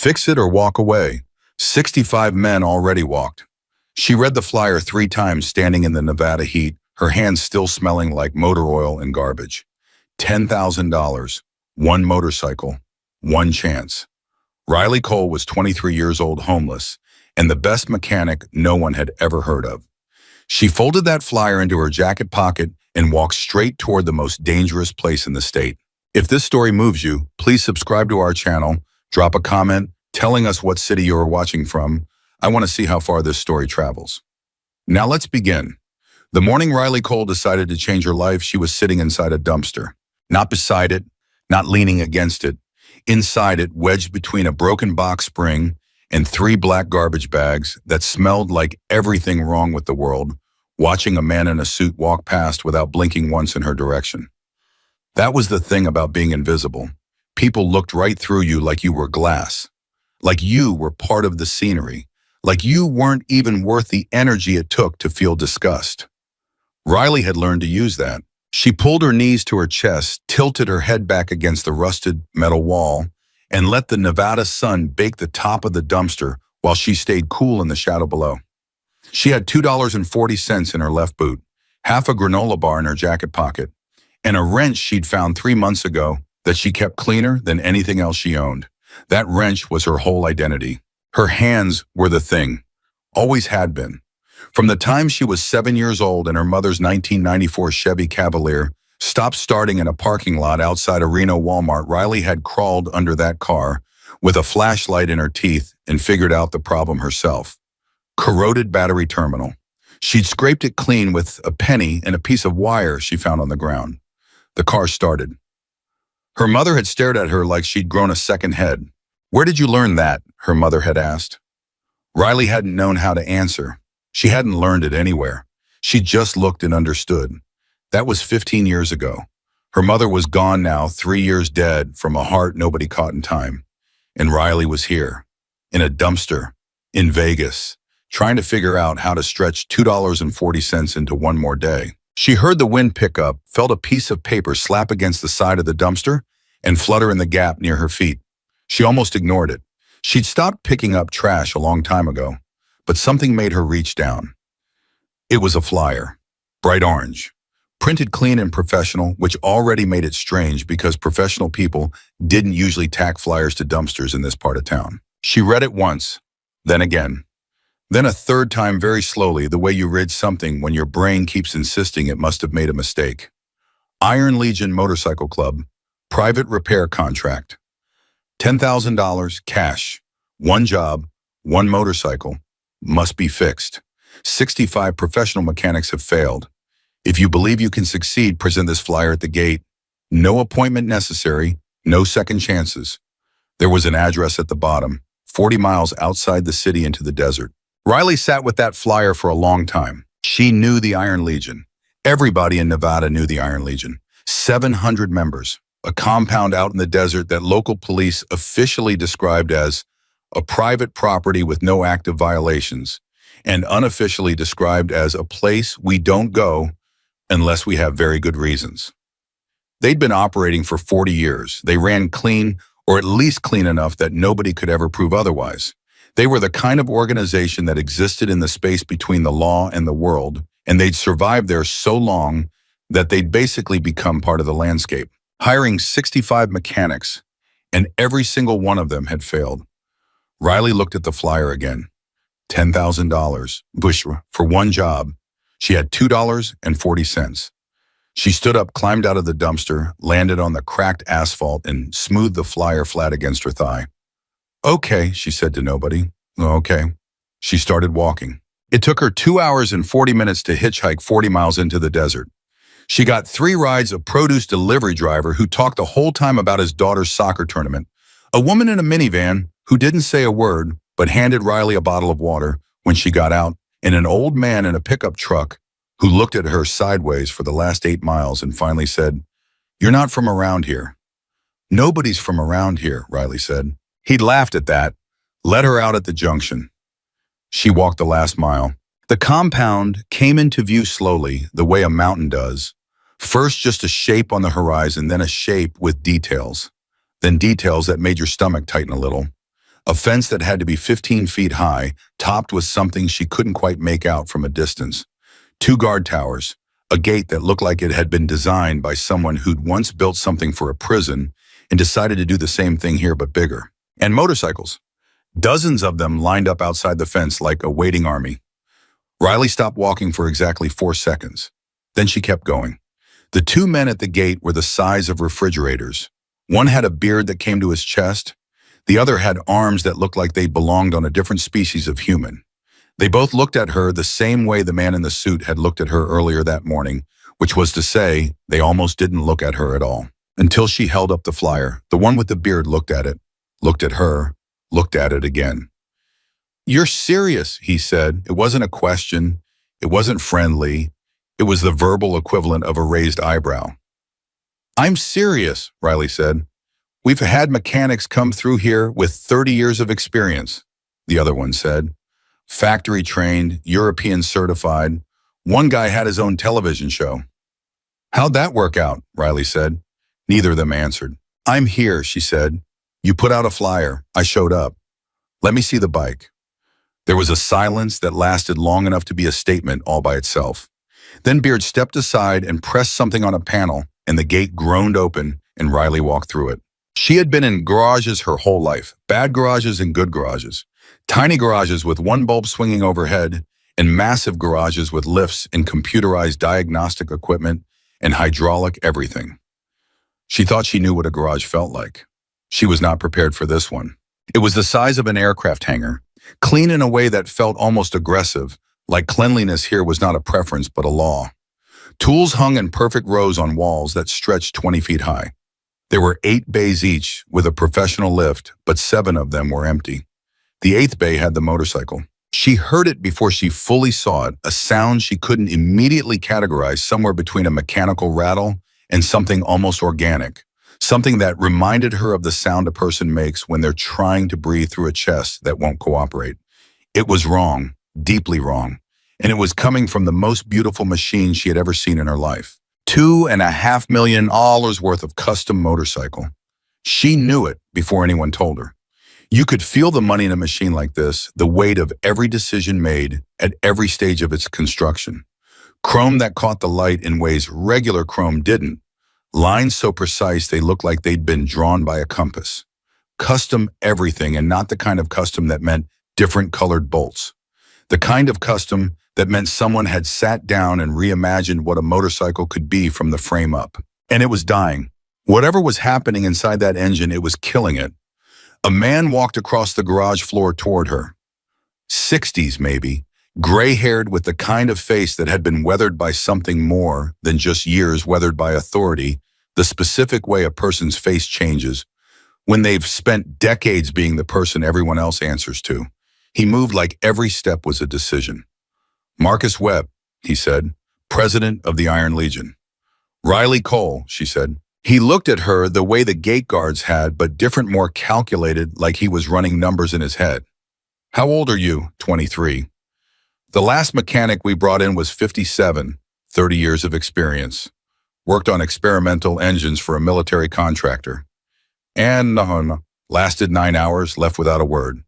Fix it or walk away. 65 men already walked. She read the flyer 3 times standing in the Nevada heat, her hands still smelling like motor oil and garbage. $10,000, one motorcycle, one chance. Riley Cole was 23 years old, homeless, and the best mechanic no one had ever heard of. She folded that flyer into her jacket pocket and walked straight toward the most dangerous place in the state. If this story moves you, please subscribe to our channel, drop a comment telling us what city you are watching from. I want to see how far this story travels. Now let's begin. The morning Riley Cole decided to change her life, she was sitting inside a dumpster. Not beside it, not leaning against it. Inside it, wedged between a broken box spring and 3 black garbage bags that smelled like everything wrong with the world, watching a man in a suit walk past without blinking once in her direction. That was the thing about being invisible. People looked right through you like you were glass, like you were part of the scenery, like you weren't even worth the energy it took to feel disgust. Riley had learned to use that. She pulled her knees to her chest, tilted her head back against the rusted metal wall, and let the Nevada sun bake the top of the dumpster while she stayed cool in the shadow below. She had $2.40 in her left boot, half a granola bar in her jacket pocket, and a wrench she'd found 3 months ago that she kept cleaner than anything else she owned. That wrench was her whole identity. Her hands were the thing, always had been. From the time she was 7 years old and her mother's 1994 Chevy Cavalier stopped starting in a parking lot outside a Reno Walmart, Riley had crawled under that car with a flashlight in her teeth and figured out the problem herself. Corroded battery terminal. She'd scraped it clean with a penny and a piece of wire she found on the ground. The car started. Her mother had stared at her like she'd grown a second head. "Where did you learn that?" her mother had asked. Riley hadn't known how to answer. She hadn't learned it anywhere. She just looked and understood. That was 15 years ago. Her mother was gone now, 3 years dead from a heart nobody caught in time. And Riley was here, in a dumpster, in Vegas, trying to figure out how to stretch $2.40 into one more day. She heard the wind pick up, felt a piece of paper slap against the side of the dumpster, and flutter in the gap near her feet. She almost ignored it. She'd stopped picking up trash a long time ago, but something made her reach down. It was a flyer, bright orange, printed clean and professional, which already made it strange because professional people didn't usually tack flyers to dumpsters in this part of town. She read it once, then again. Then a third time very slowly, the way you read something when your brain keeps insisting it must have made a mistake. Iron Legion Motorcycle Club, private repair contract. $10,000 cash, one job, one motorcycle, must be fixed. 65 professional mechanics have failed. If you believe you can succeed, present this flyer at the gate. No appointment necessary, no second chances. There was an address at the bottom, 40 miles outside the city into the desert. Riley sat with that flyer for a long time. She knew the Iron Legion. Everybody in Nevada knew the Iron Legion. 700 members, a compound out in the desert that local police officially described as a private property with no active violations, and unofficially described as a place we don't go unless we have very good reasons. They'd been operating for 40 years. They ran clean, or at least clean enough that nobody could ever prove otherwise. They were the kind of organization that existed in the space between the law and the world, and they'd survived there so long that they'd basically become part of the landscape. Hiring 65 mechanics, and every single one of them had failed. Riley looked at the flyer again. $10,000, bushra, for one job. She had $2.40. She stood up, climbed out of the dumpster, landed on the cracked asphalt, and smoothed the flyer flat against her thigh. "Okay," she said to nobody. "Okay." She started walking. It took her 2 hours and 40 minutes to hitchhike 40 miles into the desert. She got 3 rides, a produce delivery driver who talked the whole time about his daughter's soccer tournament, a woman in a minivan who didn't say a word but handed Riley a bottle of water when she got out, and an old man in a pickup truck who looked at her sideways for the last 8 miles and finally said, "You're not from around here." "Nobody's from around here," Riley said. He'd laughed at that, let her out at the junction. She walked the last mile. The compound came into view slowly, the way a mountain does. First just a shape on the horizon, then a shape with details. Then details that made your stomach tighten a little. A fence that had to be 15 feet high, topped with something she couldn't quite make out from a distance. Two guard towers, a gate that looked like it had been designed by someone who'd once built something for a prison and decided to do the same thing here but bigger. And motorcycles. Dozens of them lined up outside the fence like a waiting army. Riley stopped walking for exactly 4 seconds. Then she kept going. The two men at the gate were the size of refrigerators. One had a beard that came to his chest. The other had arms that looked like they belonged on a different species of human. They both looked at her the same way the man in the suit had looked at her earlier that morning, which was to say, they almost didn't look at her at all. Until she held up the flyer, the one with the beard looked at it, looked at her, looked at it again. "You're serious," he said. It wasn't a question. It wasn't friendly. It was the verbal equivalent of a raised eyebrow. "I'm serious," Riley said. "We've had mechanics come through here with 30 years of experience," the other one said. "Factory trained, European certified. One guy had his own television show." "How'd that work out?" Riley said. Neither of them answered. "I'm here," she said. "You put out a flyer. I showed up. Let me see the bike." There was a silence that lasted long enough to be a statement all by itself. Then Beard stepped aside and pressed something on a panel, and the gate groaned open, and Riley walked through it. She had been in garages her whole life, bad garages and good garages, tiny garages with one bulb swinging overhead, and massive garages with lifts and computerized diagnostic equipment and hydraulic everything. She thought she knew what a garage felt like. She was not prepared for this one. It was the size of an aircraft hangar, clean in a way that felt almost aggressive, like cleanliness here was not a preference but a law. Tools hung in perfect rows on walls that stretched 20 feet high. There were 8 bays each with a professional lift, but 7 of them were empty. The 8th bay had the motorcycle. She heard it before she fully saw it, a sound she couldn't immediately categorize, somewhere between a mechanical rattle and something almost organic, something that reminded her of the sound a person makes when they're trying to breathe through a chest that won't cooperate. It was wrong, deeply wrong, and it was coming from the most beautiful machine she had ever seen in her life. $2.5 million worth of custom motorcycle. She knew it before anyone told her. You could feel the money in a machine like this, the weight of every decision made at every stage of its construction. Chrome that caught the light in ways regular chrome didn't. Lines so precise they looked like they'd been drawn by a compass. Custom everything, and not the kind of custom that meant different colored bolts. The kind of custom that meant someone had sat down and reimagined what a motorcycle could be from the frame up. And it was dying. Whatever was happening inside that engine, it was killing it. A man walked across the garage floor toward her. 60s maybe, gray-haired with the kind of face that had been weathered by something more than just years weathered by authority, the specific way a person's face changes when they've spent decades being the person everyone else answers to. He moved like every step was a decision. "Marcus Webb," he said, "President of the Iron Legion." "Riley Cole," she said. He looked at her the way the gate guards had, but different, more calculated, like he was running numbers in his head. "How old are you?" 23. "The last mechanic we brought in was 57, 30 years of experience. Worked on experimental engines for a military contractor. And lasted 9 hours, left without a word."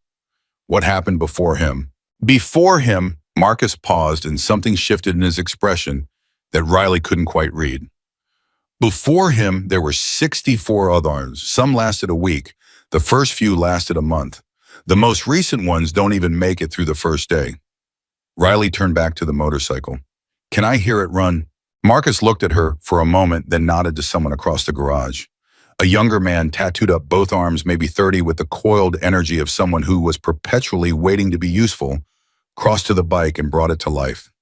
"What happened before him?" "Before him," Marcus paused, and something shifted in his expression that Riley couldn't quite read. "Before him, there were 64 others. Some lasted a week. The first few lasted a month. The most recent ones don't even make it through the first day." Riley turned back to the motorcycle. "Can I hear it run?" Marcus looked at her for a moment, then nodded to someone across the garage. A younger man, tattooed up both arms, maybe 30, with the coiled energy of someone who was perpetually waiting to be useful, crossed to the bike and brought it to life.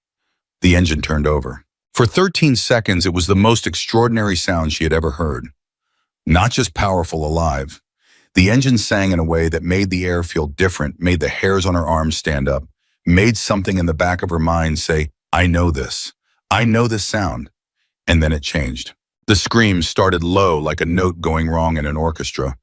The engine turned over. For 13 seconds, it was the most extraordinary sound she had ever heard. Not just powerful, alive. The engine sang in a way that made the air feel different, made the hairs on her arms stand up, made something in the back of her mind say, "I know this. I know this sound." And then it changed. The screams started low, like a note going wrong in an orchestra.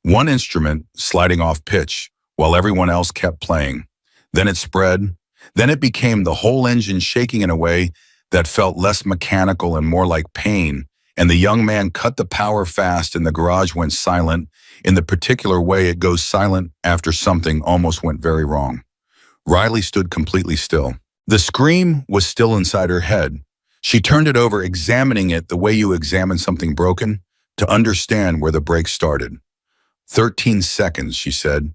One instrument sliding off pitch, while everyone else kept playing. Then it spread. Then it became the whole engine shaking in a way that felt less mechanical and more like pain, and the young man cut the power fast and the garage went silent in the particular way it goes silent after something almost went very wrong. Riley stood completely still. The scream was still inside her head. She turned it over, examining it the way you examine something broken, to understand where the break started. 13 seconds, she said.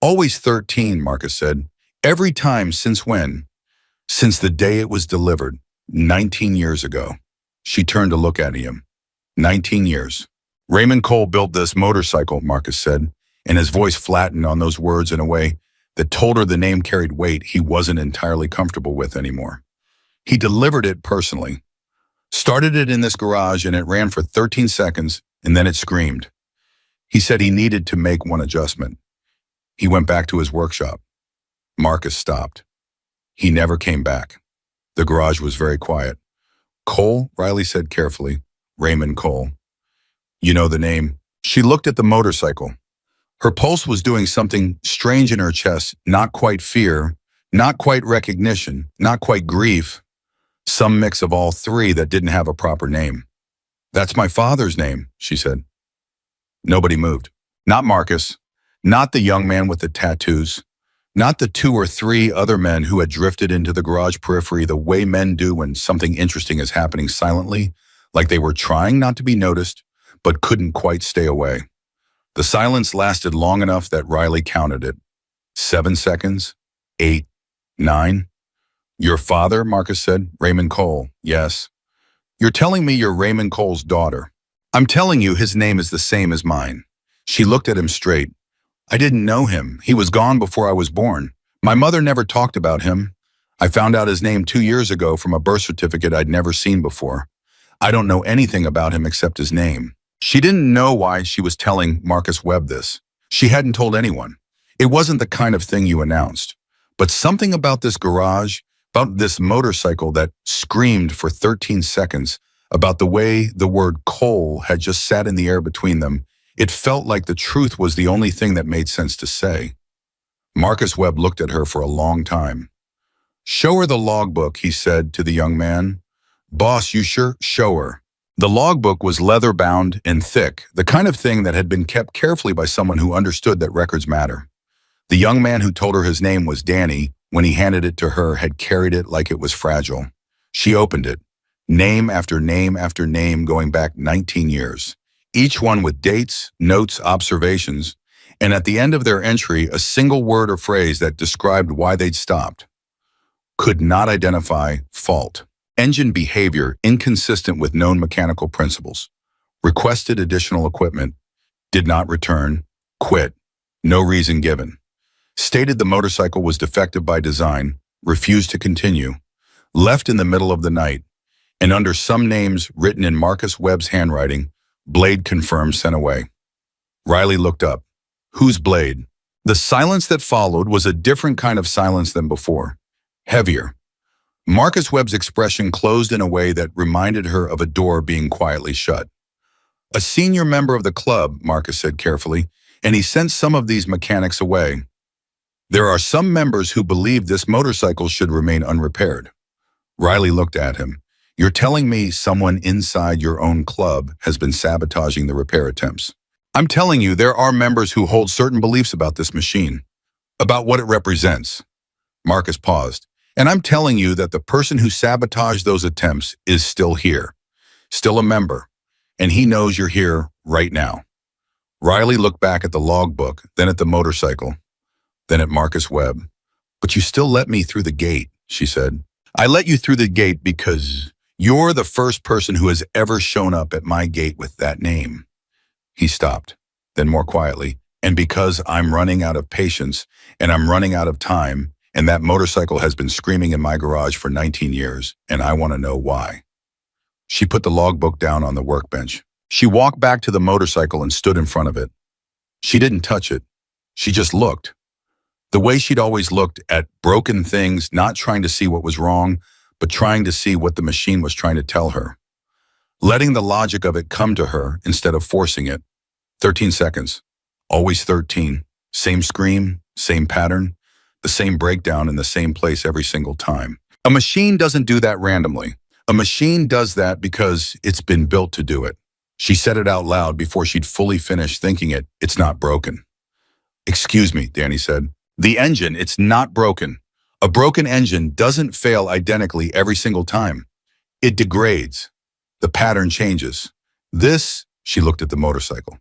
Always 13, Marcus said. Every time, since when? Since the day it was delivered, 19 years ago. She turned to look at him. 19 years. Raymond Cole built this motorcycle, Marcus said, and his voice flattened on those words in a way that told her the name carried weight he wasn't entirely comfortable with anymore. He delivered it personally. Started it in this garage and it ran for 13 seconds and then it screamed. He said he needed to make one adjustment. He went back to his workshop. Marcus stopped. He never came back. The garage was very quiet. Cole, Riley said carefully. Raymond Cole. You know the name. She looked at the motorcycle. Her pulse was doing something strange in her chest, not quite fear, not quite recognition, not quite grief. Some mix of all three that didn't have a proper name. That's my father's name, she said. Nobody moved. Not Marcus. Not the young man with the tattoos. Not the 2 or 3 other men who had drifted into the garage periphery the way men do when something interesting is happening silently, like they were trying not to be noticed, but couldn't quite stay away. The silence lasted long enough that Riley counted it. 7 seconds, 8, 9. Your father, Marcus said. Raymond Cole, yes. You're telling me you're Raymond Cole's daughter. I'm telling you his name is the same as mine. She looked at him straight. I didn't know him. He was gone before I was born. My mother never talked about him. I found out his name 2 years ago from a birth certificate I'd never seen before. I don't know anything about him except his name. She didn't know why she was telling Marcus Webb this. She hadn't told anyone. It wasn't the kind of thing you announced. But something about this garage, about this motorcycle that screamed for 13 seconds, about the way the word Cole had just sat in the air between them, it felt like the truth was the only thing that made sense to say. Marcus Webb looked at her for a long time. Show her the logbook, he said to the young man. Boss, you sure? Show her. The logbook was leather-bound and thick, the kind of thing that had been kept carefully by someone who understood that records matter. The young man who told her his name was Danny, when he handed it to her, had carried it like it was fragile. She opened it. Name after name after name going back 19 years. Each one with dates, notes, observations, and at the end of their entry, a single word or phrase that described why they'd stopped. Could not identify fault. Engine behavior inconsistent with known mechanical principles. Requested additional equipment. Did not return. Quit. No reason given. Stated the motorcycle was defective by design. Refused to continue. Left in the middle of the night. And under some names written in Marcus Webb's handwriting, Blade confirmed sent away. Riley looked up. Whose Blade? The silence that followed was a different kind of silence than before. Heavier. Marcus Webb's expression closed in a way that reminded her of a door being quietly shut. A senior member of the club, Marcus said carefully, and he sent some of these mechanics away. There are some members who believe this motorcycle should remain unrepaired. Riley looked at him. You're telling me someone inside your own club has been sabotaging the repair attempts. I'm telling you there are members who hold certain beliefs about this machine, about what it represents. Marcus paused. And I'm telling you that the person who sabotaged those attempts is still here, still a member, and he knows you're here right now. Riley looked back at the logbook, then at the motorcycle, then at Marcus Webb. But you still let me through the gate, she said. I let you through the gate because you're the first person who has ever shown up at my gate with that name. He stopped, then more quietly, and because I'm running out of patience and I'm running out of time, and that motorcycle has been screaming in my garage for 19 years, and I want to know why. She put the logbook down on the workbench. She walked back to the motorcycle and stood in front of it. She didn't touch it. She just looked. The way she'd always looked at broken things, not trying to see what was wrong, but trying to see what the machine was trying to tell her. Letting the logic of it come to her instead of forcing it. 13 seconds. Always 13. Same scream, same pattern. The same breakdown in the same place every single time. A machine doesn't do that randomly. A machine does that because it's been built to do it. She said it out loud before she'd fully finished thinking it. It's not broken. Excuse me, Danny said. The engine, it's not broken. A broken engine doesn't fail identically every single time. It degrades. The pattern changes. This, she looked at the motorcycle.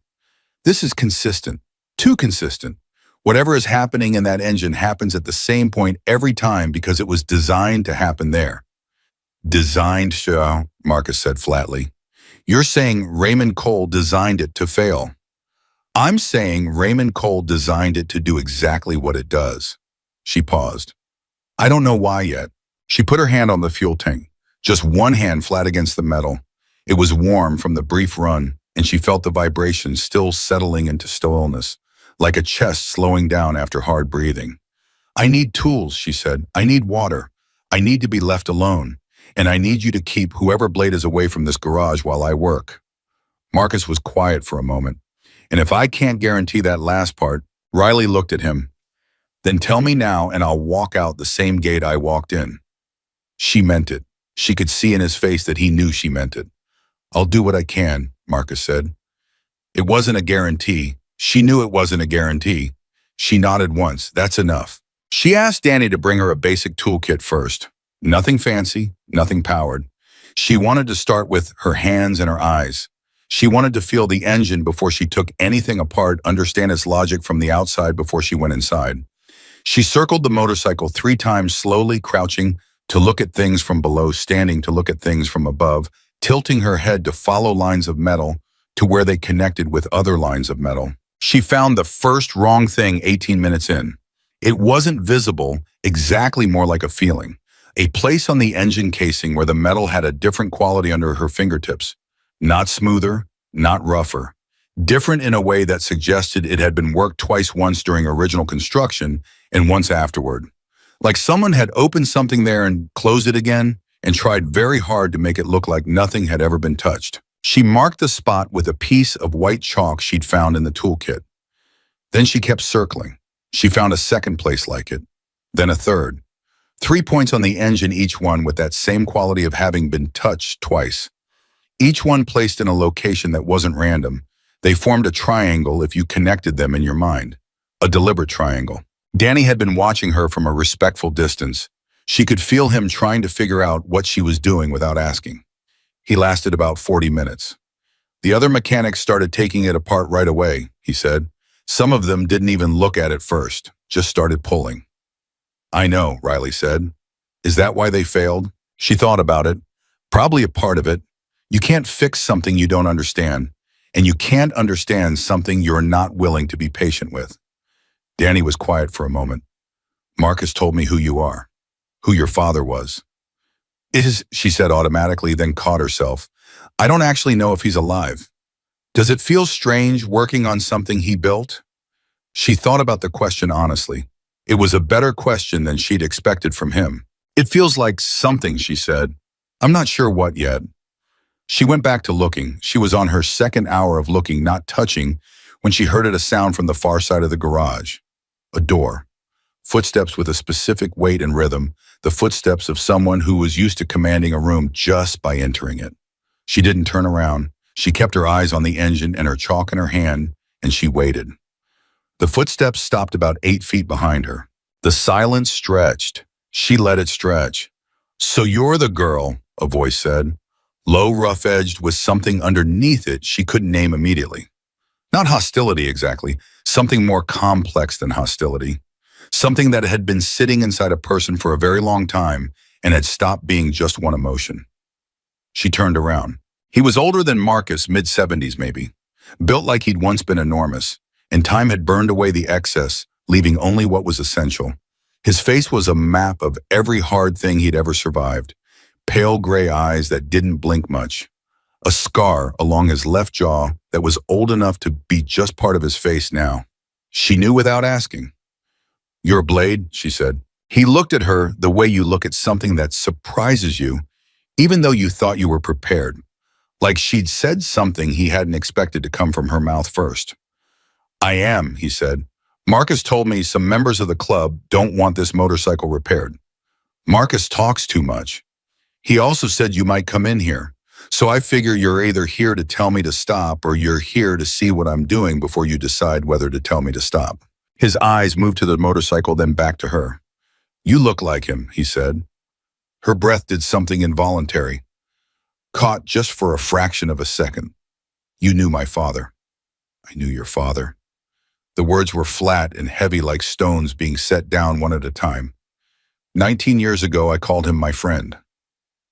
This is consistent. Too consistent. Whatever is happening in that engine happens at the same point every time because it was designed to happen there. Designed, Marcus said flatly. You're saying Raymond Cole designed it to fail. I'm saying Raymond Cole designed it to do exactly what it does. She paused. I don't know why yet. She put her hand on the fuel tank, just one hand flat against the metal. It was warm from the brief run, and she felt the vibrations still settling into stillness, like a chest slowing down after hard breathing. I need tools, she said. I need water. I need to be left alone, and I need you to keep whoever blade is away from this garage while I work. Marcus was quiet for a moment. And if I can't guarantee that last part, Riley looked at him. Then tell me now and I'll walk out the same gate I walked in. She meant it. She could see in his face that he knew she meant it. I'll do what I can, Marcus said. It wasn't a guarantee. She knew it wasn't a guarantee. She nodded once. That's enough. She asked Danny to bring her a basic toolkit first. Nothing fancy, nothing powered. She wanted to start with her hands and her eyes. She wanted to feel the engine before she took anything apart, understand its logic from the outside before she went inside. She circled the motorcycle 3 times, slowly crouching to look at things from below, standing to look at things from above, tilting her head to follow lines of metal to where they connected with other lines of metal. She found the first wrong thing 18 minutes in. It wasn't visible, exactly more like a feeling. A place on the engine casing where the metal had a different quality under her fingertips. Not smoother, not rougher. Different in a way that suggested it had been worked twice, once during original construction and once afterward. Like someone had opened something there and closed it again and tried very hard to make it look like nothing had ever been touched. She marked the spot with a piece of white chalk she'd found in the toolkit. Then she kept circling. She found a second place like it, then a third. 3 points on the engine, each one with that same quality of having been touched twice. Each one placed in a location that wasn't random. They formed a triangle if you connected them in your mind. A deliberate triangle. Danny had been watching her from a respectful distance. She could feel him trying to figure out what she was doing without asking. He lasted about 40 minutes. The other mechanics started taking it apart right away, he said. Some of them didn't even look at it first, just started pulling. I know, Riley said. Is that why they failed? She thought about it. Probably a part of it. You can't fix something you don't understand, and you can't understand something you're not willing to be patient with. Danny was quiet for a moment. Marcus told me who you are, who your father was. She said automatically, then caught herself. I don't actually know if he's alive. Does it feel strange working on something he built? She thought about the question honestly. It was a better question than she'd expected from him. It feels like something, she said. I'm not sure what yet. She went back to looking. She was on her second hour of looking, not touching, when she heard a sound from the far side of the garage. A door. Footsteps with a specific weight and rhythm, the footsteps of someone who was used to commanding a room just by entering it. She didn't turn around. She kept her eyes on the engine and her chalk in her hand, and she waited. The footsteps stopped about 8 feet behind her. The silence stretched. She let it stretch. So you're the girl, a voice said. Low, rough-edged, with something underneath it she couldn't name immediately. Not hostility exactly, something more complex than hostility. Something that had been sitting inside a person for a very long time and had stopped being just one emotion. She turned around. He was older than Marcus, mid-70s maybe. Built like he'd once been enormous, and time had burned away the excess, leaving only what was essential. His face was a map of every hard thing he'd ever survived. Pale gray eyes that didn't blink much. A scar along his left jaw that was old enough to be just part of his face now. She knew without asking. You're a blade, she said. He looked at her the way you look at something that surprises you, even though you thought you were prepared. Like she'd said something he hadn't expected to come from her mouth first. I am, he said. Marcus told me some members of the club don't want this motorcycle repaired. Marcus talks too much. He also said you might come in here. So I figure you're either here to tell me to stop or you're here to see what I'm doing before you decide whether to tell me to stop. His eyes moved to the motorcycle, then back to her. You look like him, he said. Her breath did something involuntary, caught just for a fraction of a second. You knew my father. I knew your father. The words were flat and heavy like stones being set down one at a time. 19 years ago, I called him my friend.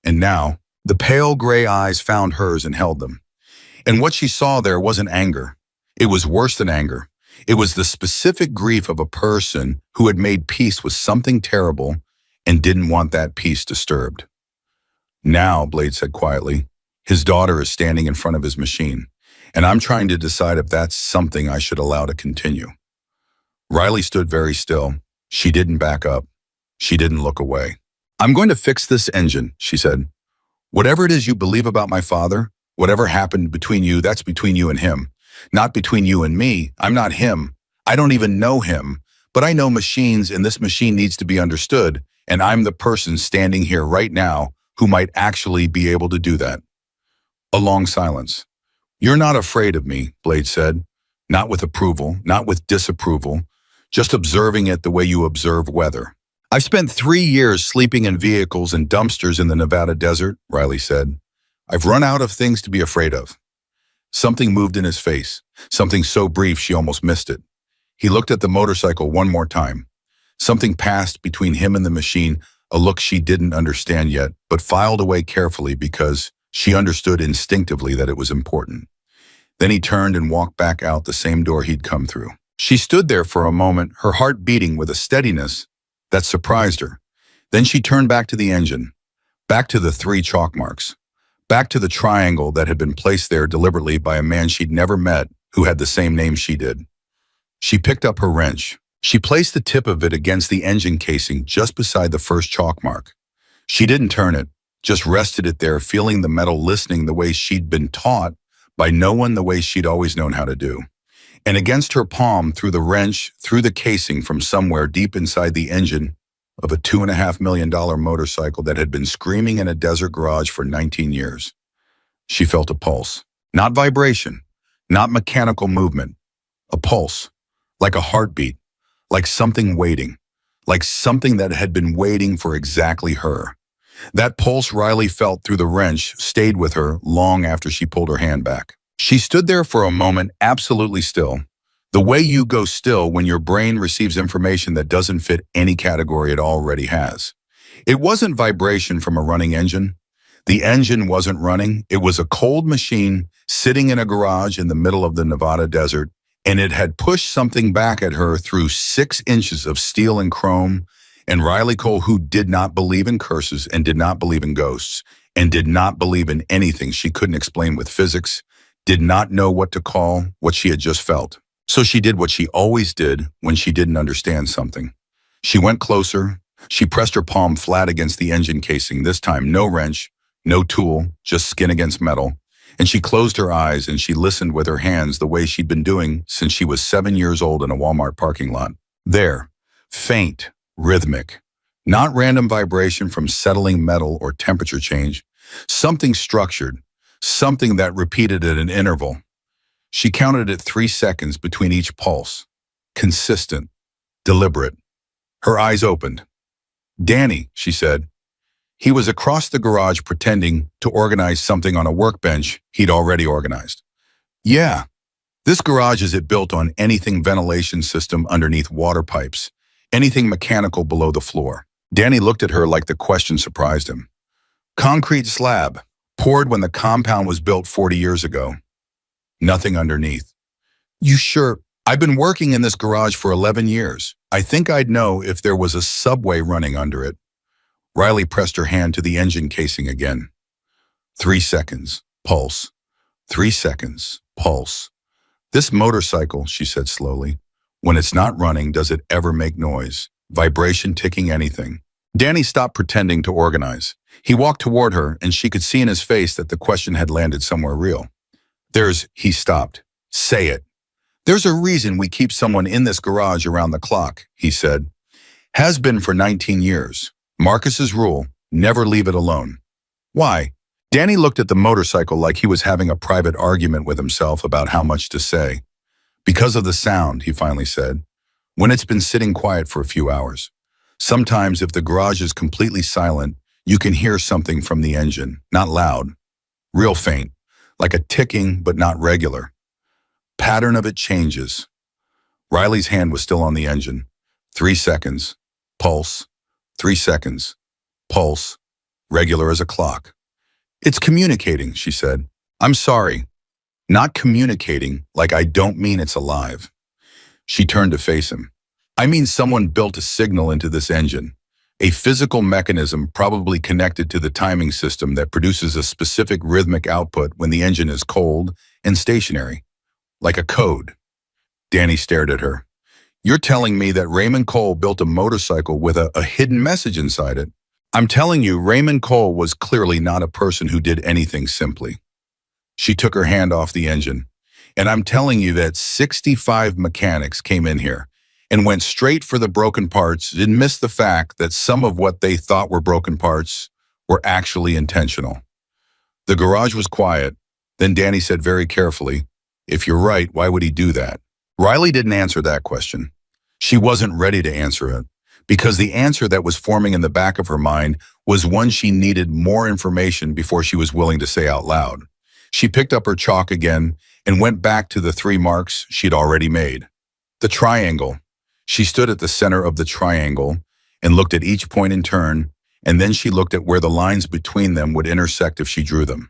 And now, the pale gray eyes found hers and held them. And what she saw there wasn't anger. It was worse than anger. It was the specific grief of a person who had made peace with something terrible and didn't want that peace disturbed. Now, Blade said quietly, his daughter is standing in front of his machine, and I'm trying to decide if that's something I should allow to continue. Riley stood very still. She didn't back up. She didn't look away. I'm going to fix this engine, she said. Whatever it is you believe about my father, whatever happened between you, that's between you and him. Not between you and me. I'm not him. I don't even know him. But I know machines, and this machine needs to be understood, and I'm the person standing here right now who might actually be able to do that. A long silence. You're not afraid of me, Blade said. Not with approval, not with disapproval, just observing it the way you observe weather. I've spent 3 years sleeping in vehicles and dumpsters in the Nevada desert, Riley said. I've run out of things to be afraid of. Something moved in his face, something so brief she almost missed it. He looked at the motorcycle one more time. Something passed between him and the machine, a look she didn't understand yet, but filed away carefully because she understood instinctively that it was important. Then he turned and walked back out the same door he'd come through. She stood there for a moment, her heart beating with a steadiness that surprised her. Then she turned back to the engine, back to the 3 chalk marks, back to the triangle that had been placed there deliberately by a man she'd never met who had the same name she did. She picked up her wrench. She placed the tip of it against the engine casing just beside the first chalk mark. She didn't turn it, just rested it there, feeling the metal, listening the way she'd been taught by no one, the way she'd always known how to do. And against her palm, through the wrench, through the casing from somewhere deep inside the engine of a $2.5 million motorcycle that had been screaming in a desert garage for 19 years. She felt a pulse. Not vibration, not mechanical movement. A pulse, like a heartbeat, like something waiting, like something that had been waiting for exactly her. That pulse Riley felt through the wrench stayed with her long after she pulled her hand back. She stood there for a moment, absolutely still. The way you go still when your brain receives information that doesn't fit any category it already has. It wasn't vibration from a running engine. The engine wasn't running. It was a cold machine sitting in a garage in the middle of the Nevada desert, and it had pushed something back at her through 6 inches of steel and chrome. And Riley Cole, who did not believe in curses and did not believe in ghosts and did not believe in anything she couldn't explain with physics, did not know what to call what she had just felt. So she did what she always did when she didn't understand something. She went closer. She pressed her palm flat against the engine casing, this time no wrench, no tool, just skin against metal. And she closed her eyes and she listened with her hands the way she'd been doing since she was 7 years old in a Walmart parking lot. There, faint, rhythmic, not random vibration from settling metal or temperature change, something structured, something that repeated at an interval. She counted at 3 seconds between each pulse. Consistent, deliberate. Her eyes opened. Danny, she said. He was across the garage pretending to organize something on a workbench he'd already organized. Yeah, this garage isn't built on anything ventilation system underneath water pipes, anything mechanical below the floor. Danny looked at her like the question surprised him. Concrete slab, poured when the compound was built 40 years ago. Nothing underneath. You sure? I've been working in this garage for 11 years. I think I'd know if there was a subway running under it. Riley pressed her hand to the engine casing again. 3 seconds, pulse. 3 seconds, pulse. This motorcycle, she said slowly, when it's not running, does it ever make noise? Vibration, ticking, anything? Danny stopped pretending to organize. He walked toward her, and she could see in his face that the question had landed somewhere real. He stopped. Say it. There's a reason we keep someone in this garage around the clock, he said. Has been for 19 years. Marcus's rule, never leave it alone. Why? Danny looked at the motorcycle like he was having a private argument with himself about how much to say. Because of the sound, he finally said, when it's been sitting quiet for a few hours. Sometimes if the garage is completely silent, you can hear something from the engine, not loud, real faint, like a ticking but not regular. Pattern of it changes. Riley's hand was still on the engine. 3 seconds. Pulse. 3 seconds. Pulse. Regular as a clock. It's communicating, she said. I'm sorry. Not communicating like I don't mean it's alive. She turned to face him. I mean someone built a signal into this engine. A physical mechanism probably connected to the timing system that produces a specific rhythmic output when the engine is cold and stationary. Like a code. Danny stared at her. You're telling me that Raymond Cole built a motorcycle with a hidden message inside it? I'm telling you, Raymond Cole was clearly not a person who did anything simply. She took her hand off the engine. And I'm telling you that 65 mechanics came in here and went straight for the broken parts and missed the fact that some of what they thought were broken parts were actually intentional. The garage was quiet. Then Danny said very carefully, if you're right, why would he do that? Riley didn't answer that question. She wasn't ready to answer it, because the answer that was forming in the back of her mind was one she needed more information before she was willing to say out loud. She picked up her chalk again and went back to the 3 marks she'd already made. The triangle. She stood at the center of the triangle and looked at each point in turn, and then she looked at where the lines between them would intersect if she drew them.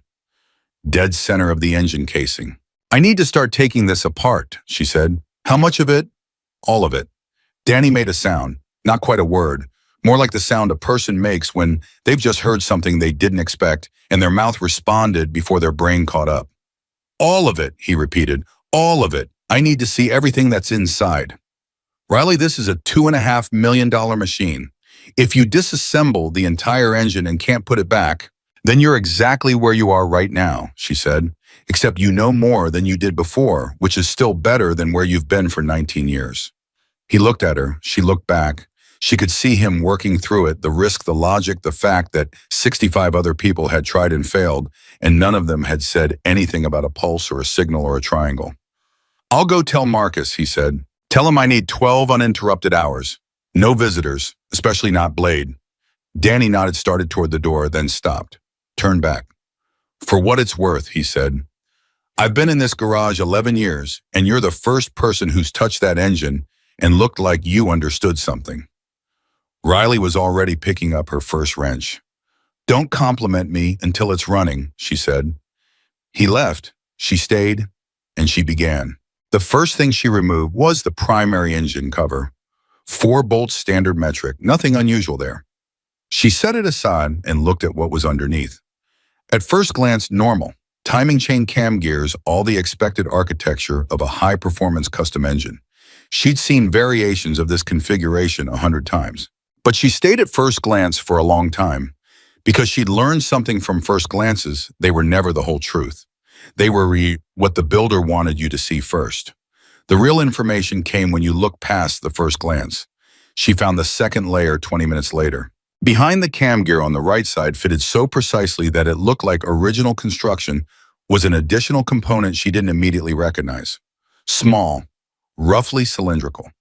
Dead center of the engine casing. I need to start taking this apart, she said. How much of it? All of it. Danny made a sound, not quite a word, more like the sound a person makes when they've just heard something they didn't expect and their mouth responded before their brain caught up. All of it, he repeated. All of it. I need to see everything that's inside. Riley, this is a $2.5 million machine. If you disassemble the entire engine and can't put it back, then you're exactly where you are right now, she said, except you know more than you did before, which is still better than where you've been for 19 years. He looked at her. She looked back. She could see him working through it, the risk, the logic, the fact that 65 other people had tried and failed, and none of them had said anything about a pulse or a signal or a triangle. I'll go tell Marcus, he said. Tell him I need 12 uninterrupted hours. No visitors, especially not Blade. Danny nodded, started toward the door, then stopped. Turned back. For what it's worth, he said. I've been in this garage 11 years, and you're the first person who's touched that engine and looked like you understood something. Riley was already picking up her first wrench. Don't compliment me until it's running, she said. He left. She stayed, and she began. The first thing she removed was the primary engine cover. 4 bolts standard metric, nothing unusual there. She set it aside and looked at what was underneath. At first glance, normal. Timing chain cam gears, all the expected architecture of a high-performance custom engine. She'd seen variations of this configuration 100 times. But she stayed at first glance for a long time because she'd learned something from first glances. They were never the whole truth. They were what the builder wanted you to see first. The real information came when you looked past the first glance. She found the second layer 20 minutes later. Behind the cam gear on the right side fitted so precisely that it looked like original construction was an additional component she didn't immediately recognize. Small, roughly cylindrical,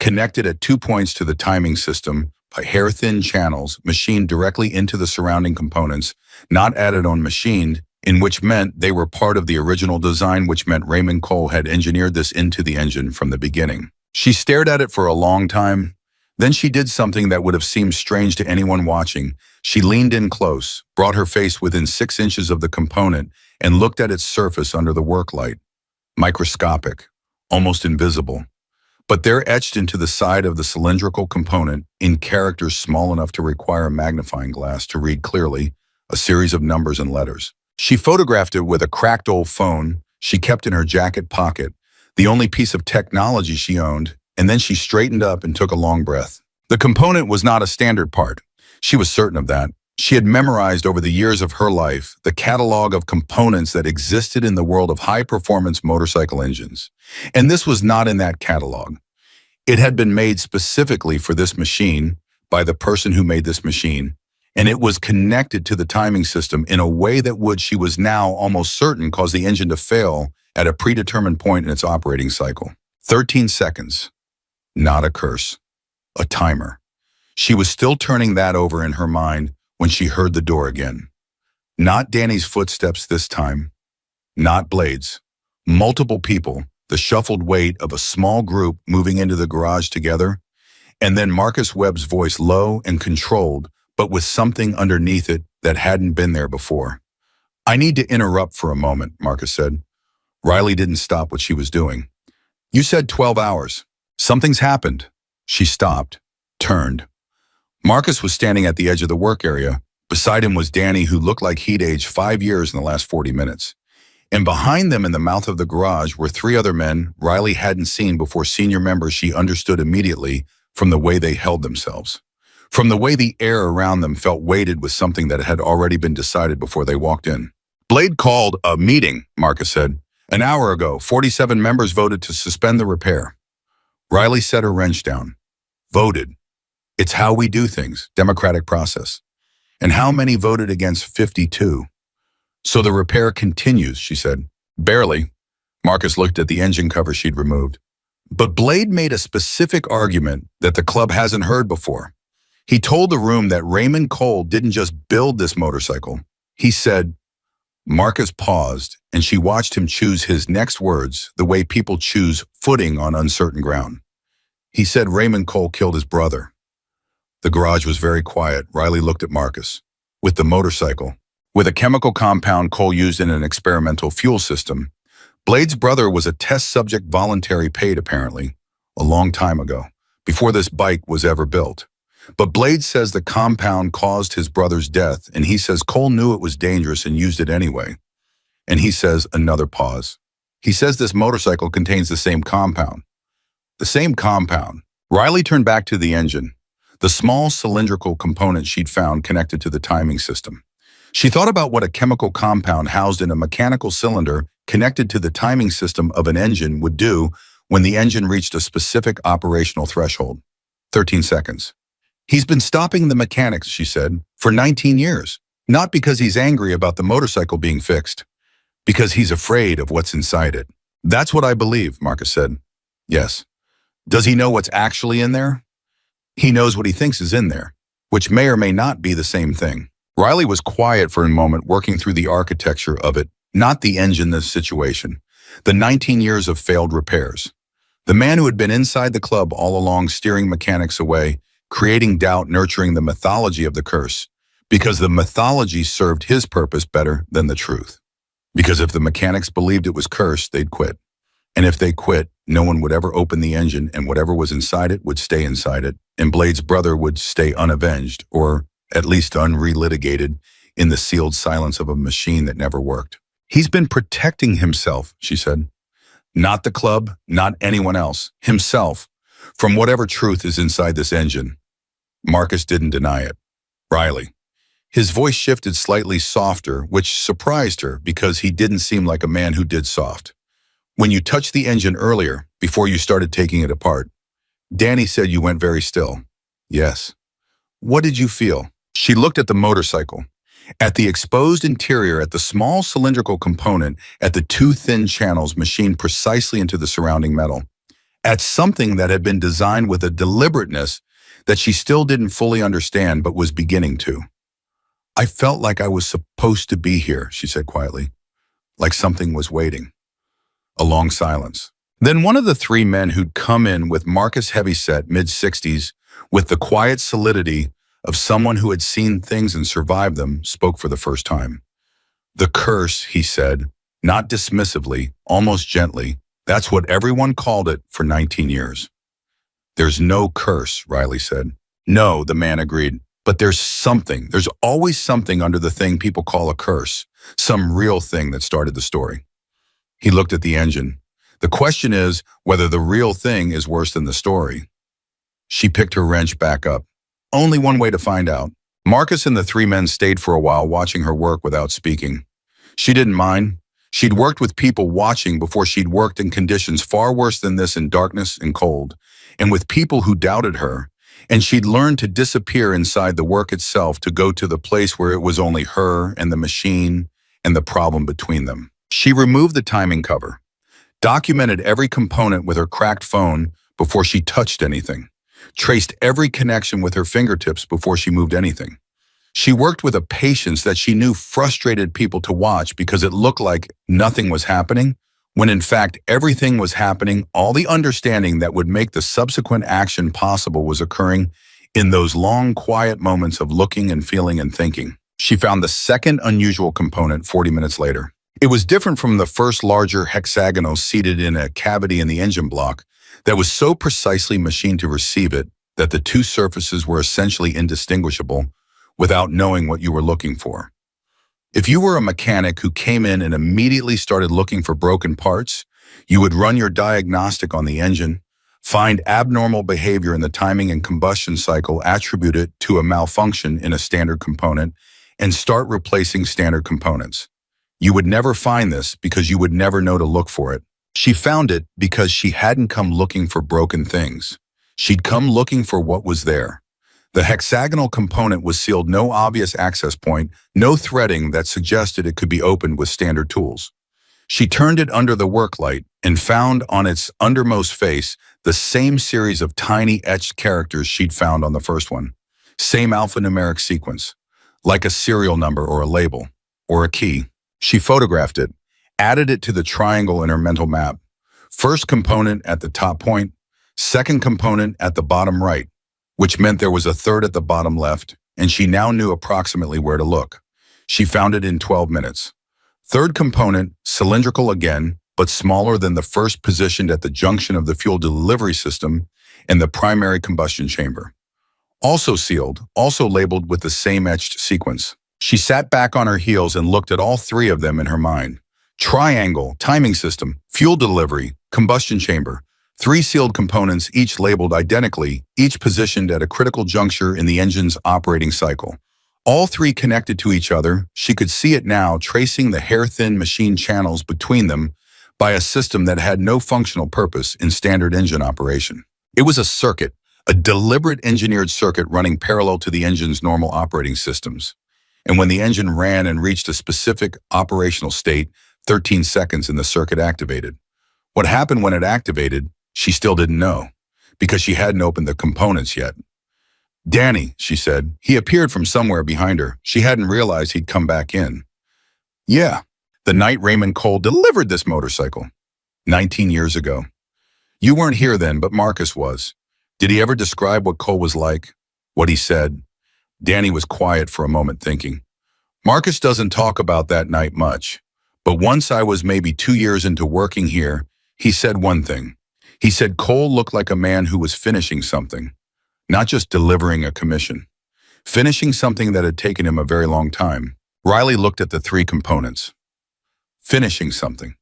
connected at 2 points to the timing system by hair-thin channels machined directly into the surrounding components, not added on machined, in which meant they were part of the original design, which meant Raymond Cole had engineered this into the engine from the beginning. She stared at it for a long time. Then she did something that would have seemed strange to anyone watching. She leaned in close, brought her face within 6 inches of the component, and looked at its surface under the work light. Microscopic, almost invisible. But there, etched into the side of the cylindrical component, in characters small enough to require a magnifying glass to read clearly, a series of numbers and letters. She photographed it with a cracked old phone she kept in her jacket pocket, the only piece of technology she owned, and then she straightened up and took a long breath. The component was not a standard part. She was certain of that. She had memorized over the years of her life the catalog of components that existed in the world of high-performance motorcycle engines. And this was not in that catalog. It had been made specifically for this machine by the person who made this machine, and it was connected to the timing system in a way that would, she was now almost certain, cause the engine to fail at a predetermined point in its operating cycle. 13 seconds. Not a curse. A timer. She was still turning that over in her mind when she heard the door again. Not Danny's footsteps this time. Not Blade's. Multiple people, the shuffled weight of a small group moving into the garage together, and then Marcus Webb's voice, low and controlled, but with something underneath it that hadn't been there before. "I need to interrupt for a moment," Marcus said. Riley didn't stop what she was doing. "You said 12 hours. Something's happened." She stopped, turned. Marcus was standing at the edge of the work area. Beside him was Danny, who looked like he'd aged 5 years in the last 40 minutes. And behind them in the mouth of the garage were 3 other men Riley hadn't seen before, senior members she understood immediately from the way they held themselves. From the way the air around them felt weighted with something that had already been decided before they walked in. "Blade called a meeting," Marcus said. "An hour ago, 47 members voted to suspend the repair." Riley set her wrench down. Voted. It's how we do things, democratic process. And how many voted against? 52. "So the repair continues," she said. "Barely." Marcus looked at the engine cover she'd removed. "But Blade made a specific argument that the club hasn't heard before. He told the room that Raymond Cole didn't just build this motorcycle. He said—" Marcus paused, and she watched him choose his next words the way people choose footing on uncertain ground. "He said Raymond Cole killed his brother." The garage was very quiet. Riley looked at Marcus. "With the motorcycle, with a chemical compound Cole used in an experimental fuel system. Blade's brother was a test subject, voluntary paid apparently, a long time ago, before this bike was ever built. But Blade says the compound caused his brother's death, and he says Cole knew it was dangerous and used it anyway. And he says," another pause, "he says this motorcycle contains the same compound." The same compound. Riley turned back to the engine, the small cylindrical component she'd found connected to the timing system. She thought about what a chemical compound housed in a mechanical cylinder connected to the timing system of an engine would do when the engine reached a specific operational threshold. 13 seconds. "He's been stopping the mechanics," she said, "for 19 years. Not because he's angry about the motorcycle being fixed, because he's afraid of what's inside it." "That's what I believe," Marcus said. "Yes. Does he know what's actually in there?" "He knows what he thinks is in there, which may or may not be the same thing." Riley was quiet for a moment, working through the architecture of it, not the engine, this situation. The 19 years of failed repairs. The man who had been inside the club all along, steering mechanics away, creating doubt, nurturing the mythology of the curse, because the mythology served his purpose better than the truth. Because if the mechanics believed it was cursed, they'd quit. And if they quit, no one would ever open the engine, and whatever was inside it would stay inside it, and Blade's brother would stay unavenged, or at least unrelitigated, in the sealed silence of a machine that never worked. "He's been protecting himself," she said. "Not the club, not anyone else. Himself, from whatever truth is inside this engine." Marcus didn't deny it. "Riley." His voice shifted slightly softer, which surprised her because he didn't seem like a man who did soft. "When you touched the engine earlier, before you started taking it apart, Danny said you went very still." "Yes." "What did you feel?" She looked at the motorcycle, at the exposed interior, at the small cylindrical component, at the 2 thin channels machined precisely into the surrounding metal, at something that had been designed with a deliberateness that she still didn't fully understand but was beginning to. "I felt like I was supposed to be here," she said quietly, "like something was waiting." A long silence. Then one of the 3 men who'd come in with Marcus, heavyset, mid-60s, with the quiet solidity of someone who had seen things and survived them, spoke for the first time. "The curse," he said, not dismissively, almost gently. "That's what everyone called it for 19 years. "There's no curse," Riley said. "No," the man agreed. "But there's something. There's always something under the thing people call a curse. Some real thing that started the story." He looked at the engine. "The question is whether the real thing is worse than the story." She picked her wrench back up. "Only one way to find out." Marcus and the 3 men stayed for a while, watching her work without speaking. She didn't mind. She'd worked with people watching before. She'd worked in conditions far worse than this, in darkness and cold, and with people who doubted her, And she'd learned to disappear inside the work itself to go to the place where it was only her and the machine and the problem between them. She removed the timing cover, documented every component with her cracked phone before she touched anything, traced every connection with her fingertips before she moved anything. She worked with a patience that she knew frustrated people to watch because it looked like nothing was happening, when in fact everything was happening. All the understanding that would make the subsequent action possible was occurring in those long, quiet moments of looking and feeling and thinking. She found the second unusual component 40 minutes later. It was different from the first larger hexagonal seated in a cavity in the engine block that was so precisely machined to receive it that the two surfaces were essentially indistinguishable without knowing what you were looking for. If you were a mechanic who came in and immediately started looking for broken parts, you would run your diagnostic on the engine, find abnormal behavior in the timing and combustion cycle, attribute it to a malfunction in a standard component, and start replacing standard components. You would never find this because you would never know to look for it. She found it because she hadn't come looking for broken things. She'd come looking for what was there. The hexagonal component was sealed, no obvious access point, no threading that suggested it could be opened with standard tools. She turned it under the work light and found on its undermost face the same series of tiny etched characters she'd found on the first one. Same alphanumeric sequence, like a serial number or a label, or a key. She photographed it, added it to the triangle in her mental map. First component at the top point, second component at the bottom right, which meant there was a third at the bottom left, and she now knew approximately where to look. She found it in 12 minutes. Third component, cylindrical again, but smaller than the first, positioned at the junction of the fuel delivery system and the primary combustion chamber. Also sealed, also labeled with the same etched sequence. She sat back on her heels and looked at all three of them in her mind. Triangle, timing system, fuel delivery, combustion chamber. Three sealed components, each labeled identically, each positioned at a critical juncture in the engine's operating cycle. All three connected to each other. She could see it now, tracing the hair-thin machine channels between them by a system that had no functional purpose in standard engine operation. It was a circuit, a deliberate engineered circuit running parallel to the engine's normal operating systems. And when the engine ran and reached a specific operational state, 13 seconds and the circuit activated. What happened when it activated, she still didn't know, because she hadn't opened the components yet. "Danny," she said. He appeared from somewhere behind her. She hadn't realized he'd come back in. "Yeah, the night Raymond Cole delivered this motorcycle. 19 years ago. You weren't here then, but Marcus was. Did he ever describe what Cole was like? What he said?" Danny was quiet for a moment, thinking. "Marcus doesn't talk about that night much, but once I was maybe 2 years into working here, he said one thing. He said Cole looked like a man who was finishing something, not just delivering a commission, finishing something that had taken him a very long time." Riley looked at the three components. Finishing something.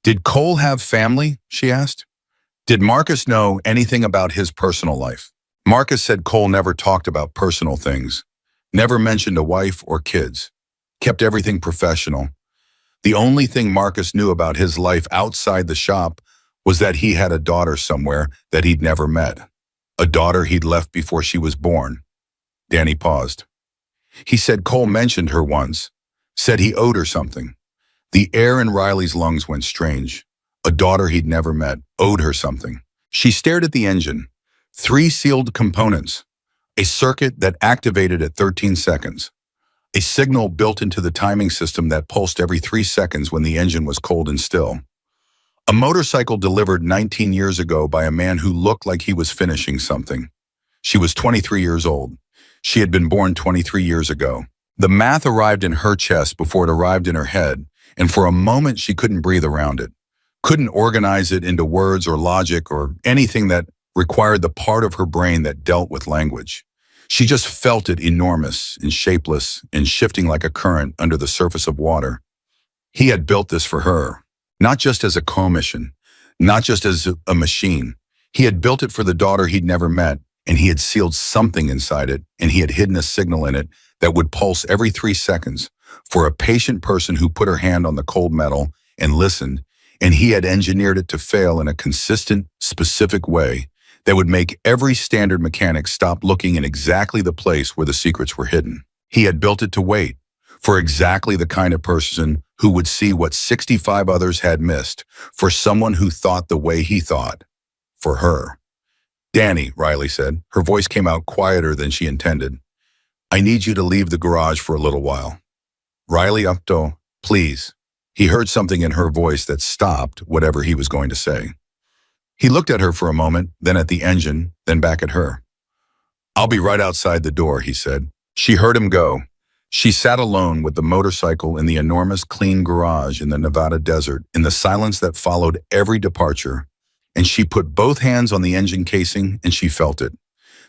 Did Cole have family? She asked. Did Marcus know anything about his personal life? Marcus said Cole never talked about personal things, never mentioned a wife or kids, kept everything professional. The only thing Marcus knew about his life outside the shop was that he had a daughter somewhere that he'd never met, a daughter he'd left before she was born. Danny paused. He said Cole mentioned her once, said he owed her something. The air in Riley's lungs went strange. A daughter he'd never met, owed her something. She stared at the engine. Three sealed components. A circuit that activated at 13 seconds. A signal built into the timing system that pulsed every 3 seconds when the engine was cold and still. A motorcycle delivered 19 years ago by a man who looked like he was finishing something. She was 23 years old. She had been born 23 years ago. The math arrived in her chest before it arrived in her head, and for a moment she couldn't breathe around it. Couldn't organize it into words or logic or anything that required the part of her brain that dealt with language. She just felt it enormous and shapeless and shifting like a current under the surface of water. He had built this for her, not just as a commission, not just as a machine. He had built it for the daughter he'd never met, and he had sealed something inside it, and he had hidden a signal in it that would pulse every 3 seconds for a patient person who put her hand on the cold metal and listened, and he had engineered it to fail in a consistent, specific way that would make every standard mechanic stop looking in exactly the place where the secrets were hidden. He had built it to wait, for exactly the kind of person who would see what 65 others had missed, for someone who thought the way he thought. For her. "Danny," Riley said. Her voice came out quieter than she intended. "I need you to leave the garage for a little while." Riley upped, "Please." He heard something in her voice that stopped whatever he was going to say. He looked at her for a moment, then at the engine, then back at her. "I'll be right outside the door," he said. She heard him go. She sat alone with the motorcycle in the enormous clean garage in the Nevada desert, in the silence that followed every departure, and she put both hands on the engine casing and she felt it.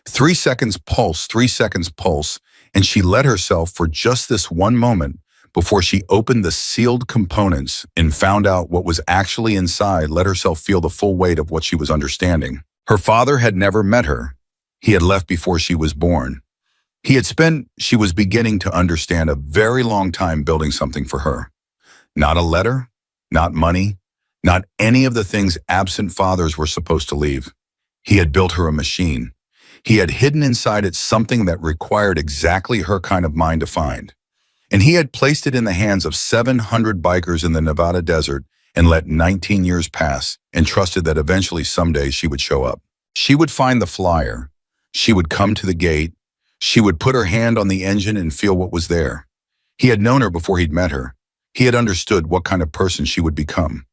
3 seconds pulse, 3 seconds pulse, and she let herself for just this one moment before she opened the sealed components and found out what was actually inside, let herself feel the full weight of what she was understanding. Her father had never met her. He had left before she was born. She was beginning to understand, a very long time building something for her. Not a letter, not money, not any of the things absent fathers were supposed to leave. He had built her a machine. He had hidden inside it something that required exactly her kind of mind to find. And he had placed it in the hands of 700 bikers in the Nevada desert and let 19 years pass and trusted that eventually someday she would show up. She would find the flyer. She would come to the gate. She would put her hand on the engine and feel what was there. He had known her before he'd met her. He had understood what kind of person she would become.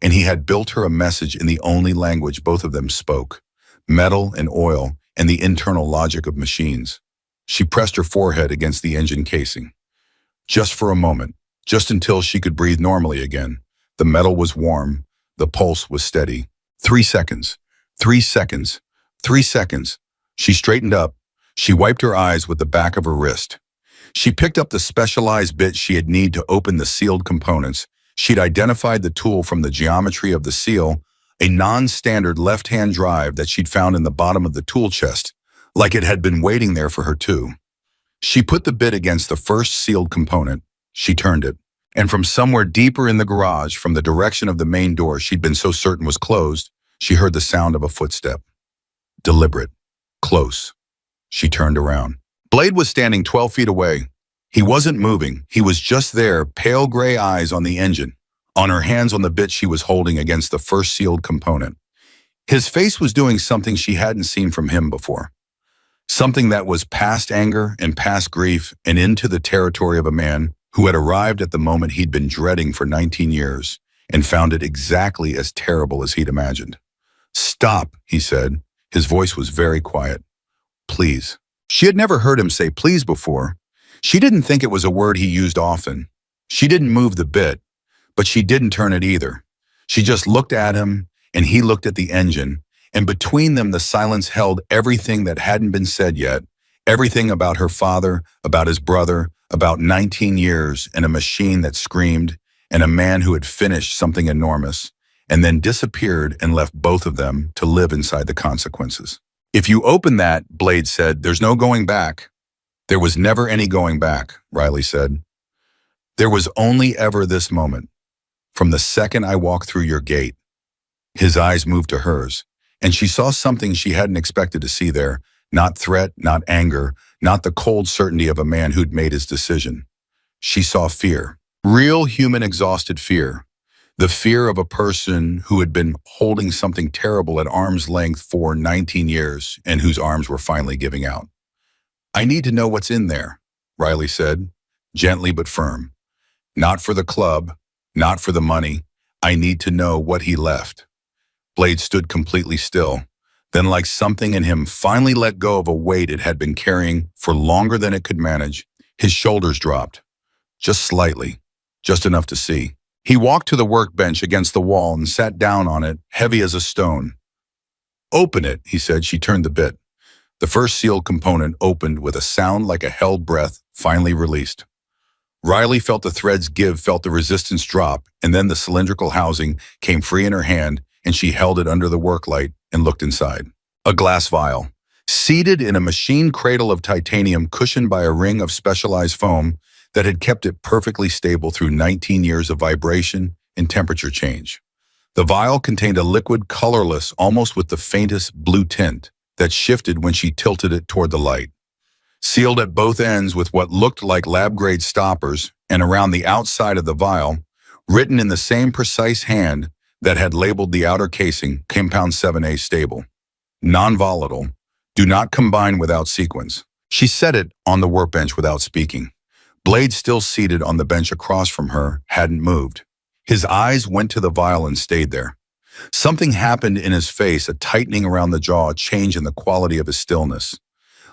And he had built her a message in the only language both of them spoke, metal and oil and the internal logic of machines. She pressed her forehead against the engine casing. Just for a moment, just until she could breathe normally again. The metal was warm. The pulse was steady. 3 seconds. 3 seconds. 3 seconds. She straightened up. She wiped her eyes with the back of her wrist. She picked up the specialized bit she'd need to open the sealed components. She'd identified the tool from the geometry of the seal, a non-standard left-hand drive that she'd found in the bottom of the tool chest, like it had been waiting there for her too. She put the bit against the first sealed component. She turned it. And from somewhere deeper in the garage, from the direction of the main door she'd been so certain was closed, she heard the sound of a footstep. Deliberate. Close. She turned around. Blade was standing 12 feet away. He wasn't moving. He was just there, pale gray eyes on the engine, on her hands on the bit she was holding against the first sealed component. His face was doing something she hadn't seen from him before. Something that was past anger and past grief and into the territory of a man who had arrived at the moment he'd been dreading for 19 years and found it exactly as terrible as he'd imagined. "Stop," he said. His voice was very quiet. "Please." She had never heard him say please before. She didn't think it was a word he used often. She didn't move the bit, but she didn't turn it either. She just looked at him, and he looked at the engine, and between them the silence held everything that hadn't been said yet, everything about her father, about his brother, about 19 years, and a machine that screamed, and a man who had finished something enormous, and then disappeared and left both of them to live inside the consequences. "If you open that," Blade said, "there's no going back." "There was never any going back," Riley said. "There was only ever this moment. From the second I walked through your gate." His eyes moved to hers, and she saw something she hadn't expected to see there. Not threat, not anger, not the cold certainty of a man who'd made his decision. She saw fear. Real human exhausted fear. The fear of a person who had been holding something terrible at arm's length for 19 years and whose arms were finally giving out. "I need to know what's in there," Riley said, gently but firm. "Not for the club, not for the money. I need to know what he left." Blade stood completely still. Then, like something in him finally let go of a weight it had been carrying for longer than it could manage, his shoulders dropped. Just slightly, just enough to see. He walked to the workbench against the wall and sat down on it, heavy as a stone. "Open it," he said. She turned the bit. The first sealed component opened with a sound like a held breath, finally released. Riley felt the threads give, felt the resistance drop, and then the cylindrical housing came free in her hand, and she held it under the work light and looked inside. A glass vial. Seated in a machine cradle of titanium cushioned by a ring of specialized foam that had kept it perfectly stable through 19 years of vibration and temperature change. The vial contained a liquid colorless, almost with the faintest blue tint, that shifted when she tilted it toward the light. Sealed at both ends with what looked like lab-grade stoppers, and around the outside of the vial, written in the same precise hand that had labeled the outer casing, Compound 7A stable. Non-volatile. Do not combine without sequence. She said it on the workbench without speaking. Blade, still seated on the bench across from her, hadn't moved. His eyes went to the vial and stayed there. Something happened in his face, a tightening around the jaw, a change in the quality of his stillness.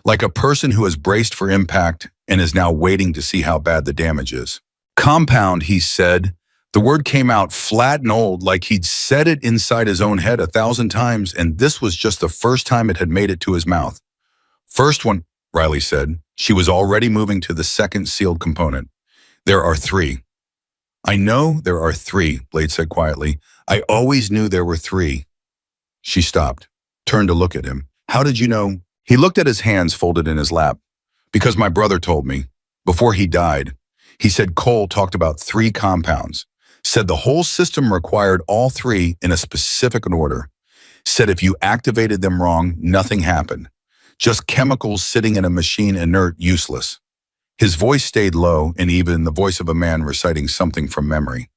Like a person who has braced for impact and is now waiting to see how bad the damage is. Compound, he said. The word came out flat and old, like he'd said it inside his own head 1,000 times, and this was just the first time it had made it to his mouth. First one, Riley said. She was already moving to the second sealed component. There are 3. I know there are 3, Blade said quietly. I always knew there were 3. She stopped, turned to look at him. How did you know? He looked at his hands folded in his lap. Because my brother told me. Before he died, he said Cole talked about 3 compounds. Said the whole system required all 3 in a specific order. Said if you activated them wrong, nothing happened. Just chemicals sitting in a machine, inert, useless. His voice stayed low, and even the voice of a man reciting something from memory.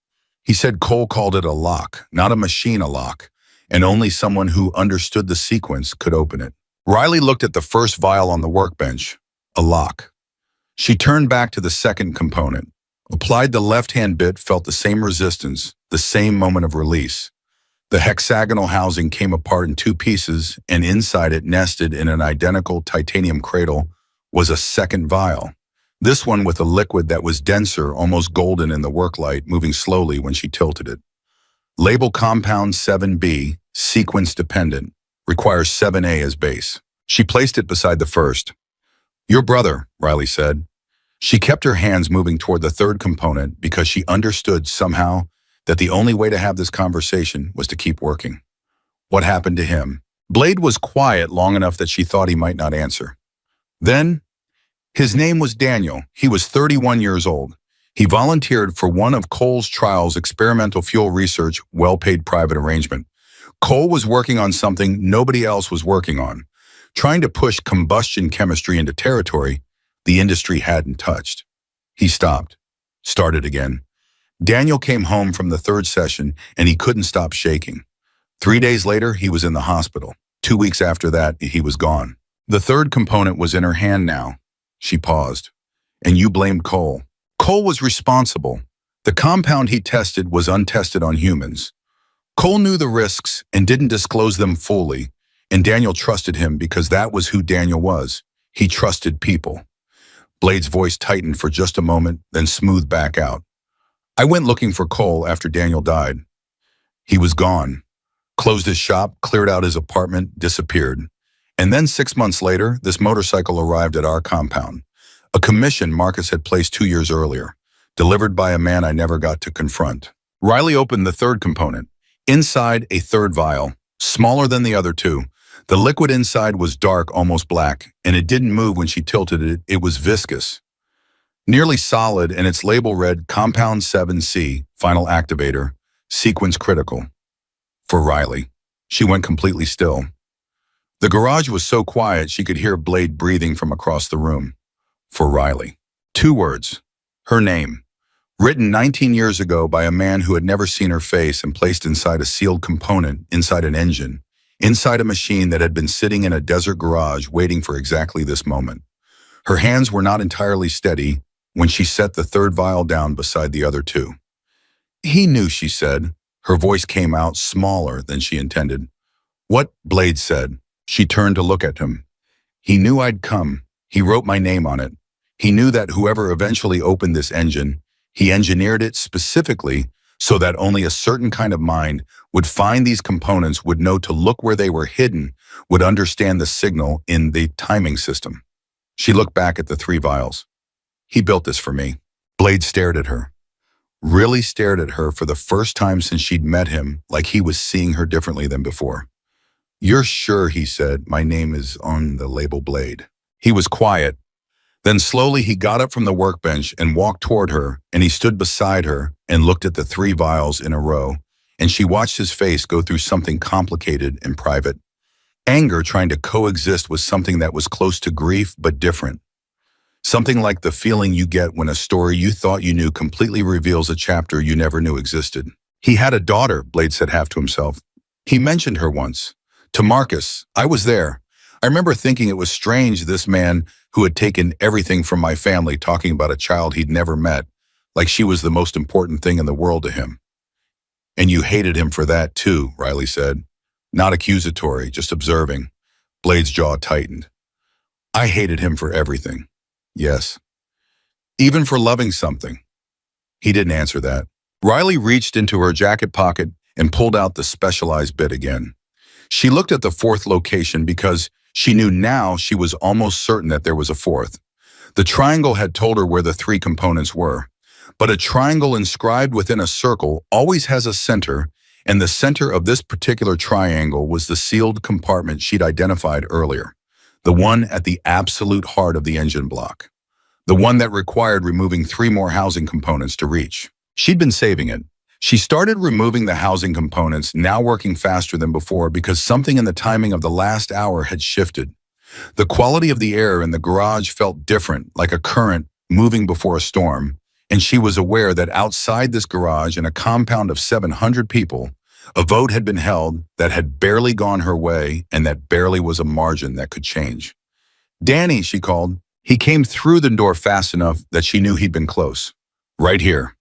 He said Cole called it a lock, not a machine, a lock, and only someone who understood the sequence could open it. Riley looked at the first vial on the workbench. A lock. She turned back to the second component. Applied the left-hand bit, felt the same resistance, the same moment of release. The hexagonal housing came apart in 2 pieces, and inside it, nested in an identical titanium cradle, was a second vial. This one with a liquid that was denser, almost golden in the work light, moving slowly when she tilted it. Label Compound 7B, sequence dependent, requires 7A as base. She placed it beside the first. Your brother, Riley said. She kept her hands moving toward the third component because she understood somehow that the only way to have this conversation was to keep working. What happened to him? Blade was quiet long enough that she thought he might not answer. Then, his name was Daniel. He was 31 years old. He volunteered for one of Cole's trials, experimental fuel research, well-paid private arrangement. Cole was working on something nobody else was working on, trying to push combustion chemistry into territory the industry hadn't touched. He stopped, started again. Daniel came home from the third session, and he couldn't stop shaking. 3 days later, he was in the hospital. 2 weeks after that, he was gone. The third component was in her hand now. She paused. And you blamed Cole. Cole was responsible. The compound he tested was untested on humans. Cole knew the risks and didn't disclose them fully, and Daniel trusted him because that was who Daniel was. He trusted people. Blade's voice tightened for just a moment, then smoothed back out. I went looking for Cole after Daniel died. He was gone. Closed his shop, cleared out his apartment, disappeared. And then 6 months later, this motorcycle arrived at our compound. A commission Marcus had placed 2 years earlier, delivered by a man I never got to confront. Riley opened the third component. Inside, a third vial, smaller than the other 2. The liquid inside was dark, almost black, and it didn't move when she tilted it. It was viscous. Nearly solid, and its label read Compound 7C, Final Activator, Sequence Critical. For Riley. She went completely still. The garage was so quiet she could hear Blade breathing from across the room. For Riley. 2 words. Her name. Written 19 years ago by a man who had never seen her face and placed inside a sealed component, inside an engine, inside a machine that had been sitting in a desert garage waiting for exactly this moment. Her hands were not entirely steady when she set the third vial down beside the other 2. He knew, she said. Her voice came out smaller than she intended. What? Blade said. She turned to look at him. He knew I'd come. He wrote my name on it. He knew that whoever eventually opened this engine, he engineered it specifically so that only a certain kind of mind would find these components, would know to look where they were hidden, would understand the signal in the timing system. She looked back at the 3 vials. He built this for me. Blade stared at her. Really stared at her for the first time since she'd met him, like he was seeing her differently than before. You're sure, he said, my name is on the label, Blade? He was quiet. Then slowly he got up from the workbench and walked toward her, and he stood beside her and looked at the 3 vials in a row, and she watched his face go through something complicated and private. Anger trying to coexist with something that was close to grief but different. Something like the feeling you get when a story you thought you knew completely reveals a chapter you never knew existed. He had a daughter, Blade said half to himself. He mentioned her once. To Marcus, I was there. I remember thinking it was strange this man who had taken everything from my family talking about a child he'd never met, like she was the most important thing in the world to him. And you hated him for that too, Riley said. Not accusatory, just observing. Blade's jaw tightened. I hated him for everything. Yes. Even for loving something. He didn't answer that. Riley reached into her jacket pocket and pulled out the specialized bit again. She looked at the fourth location because she knew now she was almost certain that there was a fourth. The triangle had told her where the three components were. But a triangle inscribed within a circle always has a center, and the center of this particular triangle was the sealed compartment she'd identified earlier, the one at the absolute heart of the engine block, the one that required removing three more housing components to reach. She'd been saving it. She started removing the housing components, now working faster than before because something in the timing of the last hour had shifted. The quality of the air in the garage felt different, like a current moving before a storm, and she was aware that outside this garage in a compound of 700 people, a vote had been held that had barely gone her way and that barely was a margin that could change. Danny, she called. He came through the door fast enough that she knew he'd been close. Right here.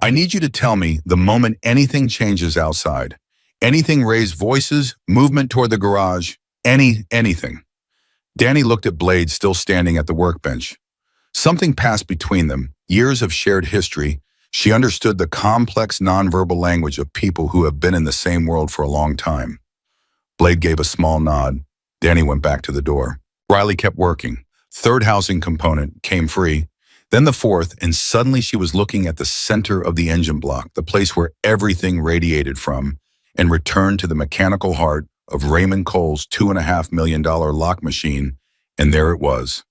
I need you to tell me the moment anything changes outside. Anything raised voices, movement toward the garage, anything. Danny looked at Blade still standing at the workbench. Something passed between them, years of shared history. She understood the complex nonverbal language of people who have been in the same world for a long time. Blade gave a small nod. Danny went back to the door. Riley kept working. Third housing component came free. Then the fourth, and suddenly she was looking at the center of the engine block, the place where everything radiated from, and returned to the mechanical heart of Raymond Cole's $2.5 million lock machine, and there it was.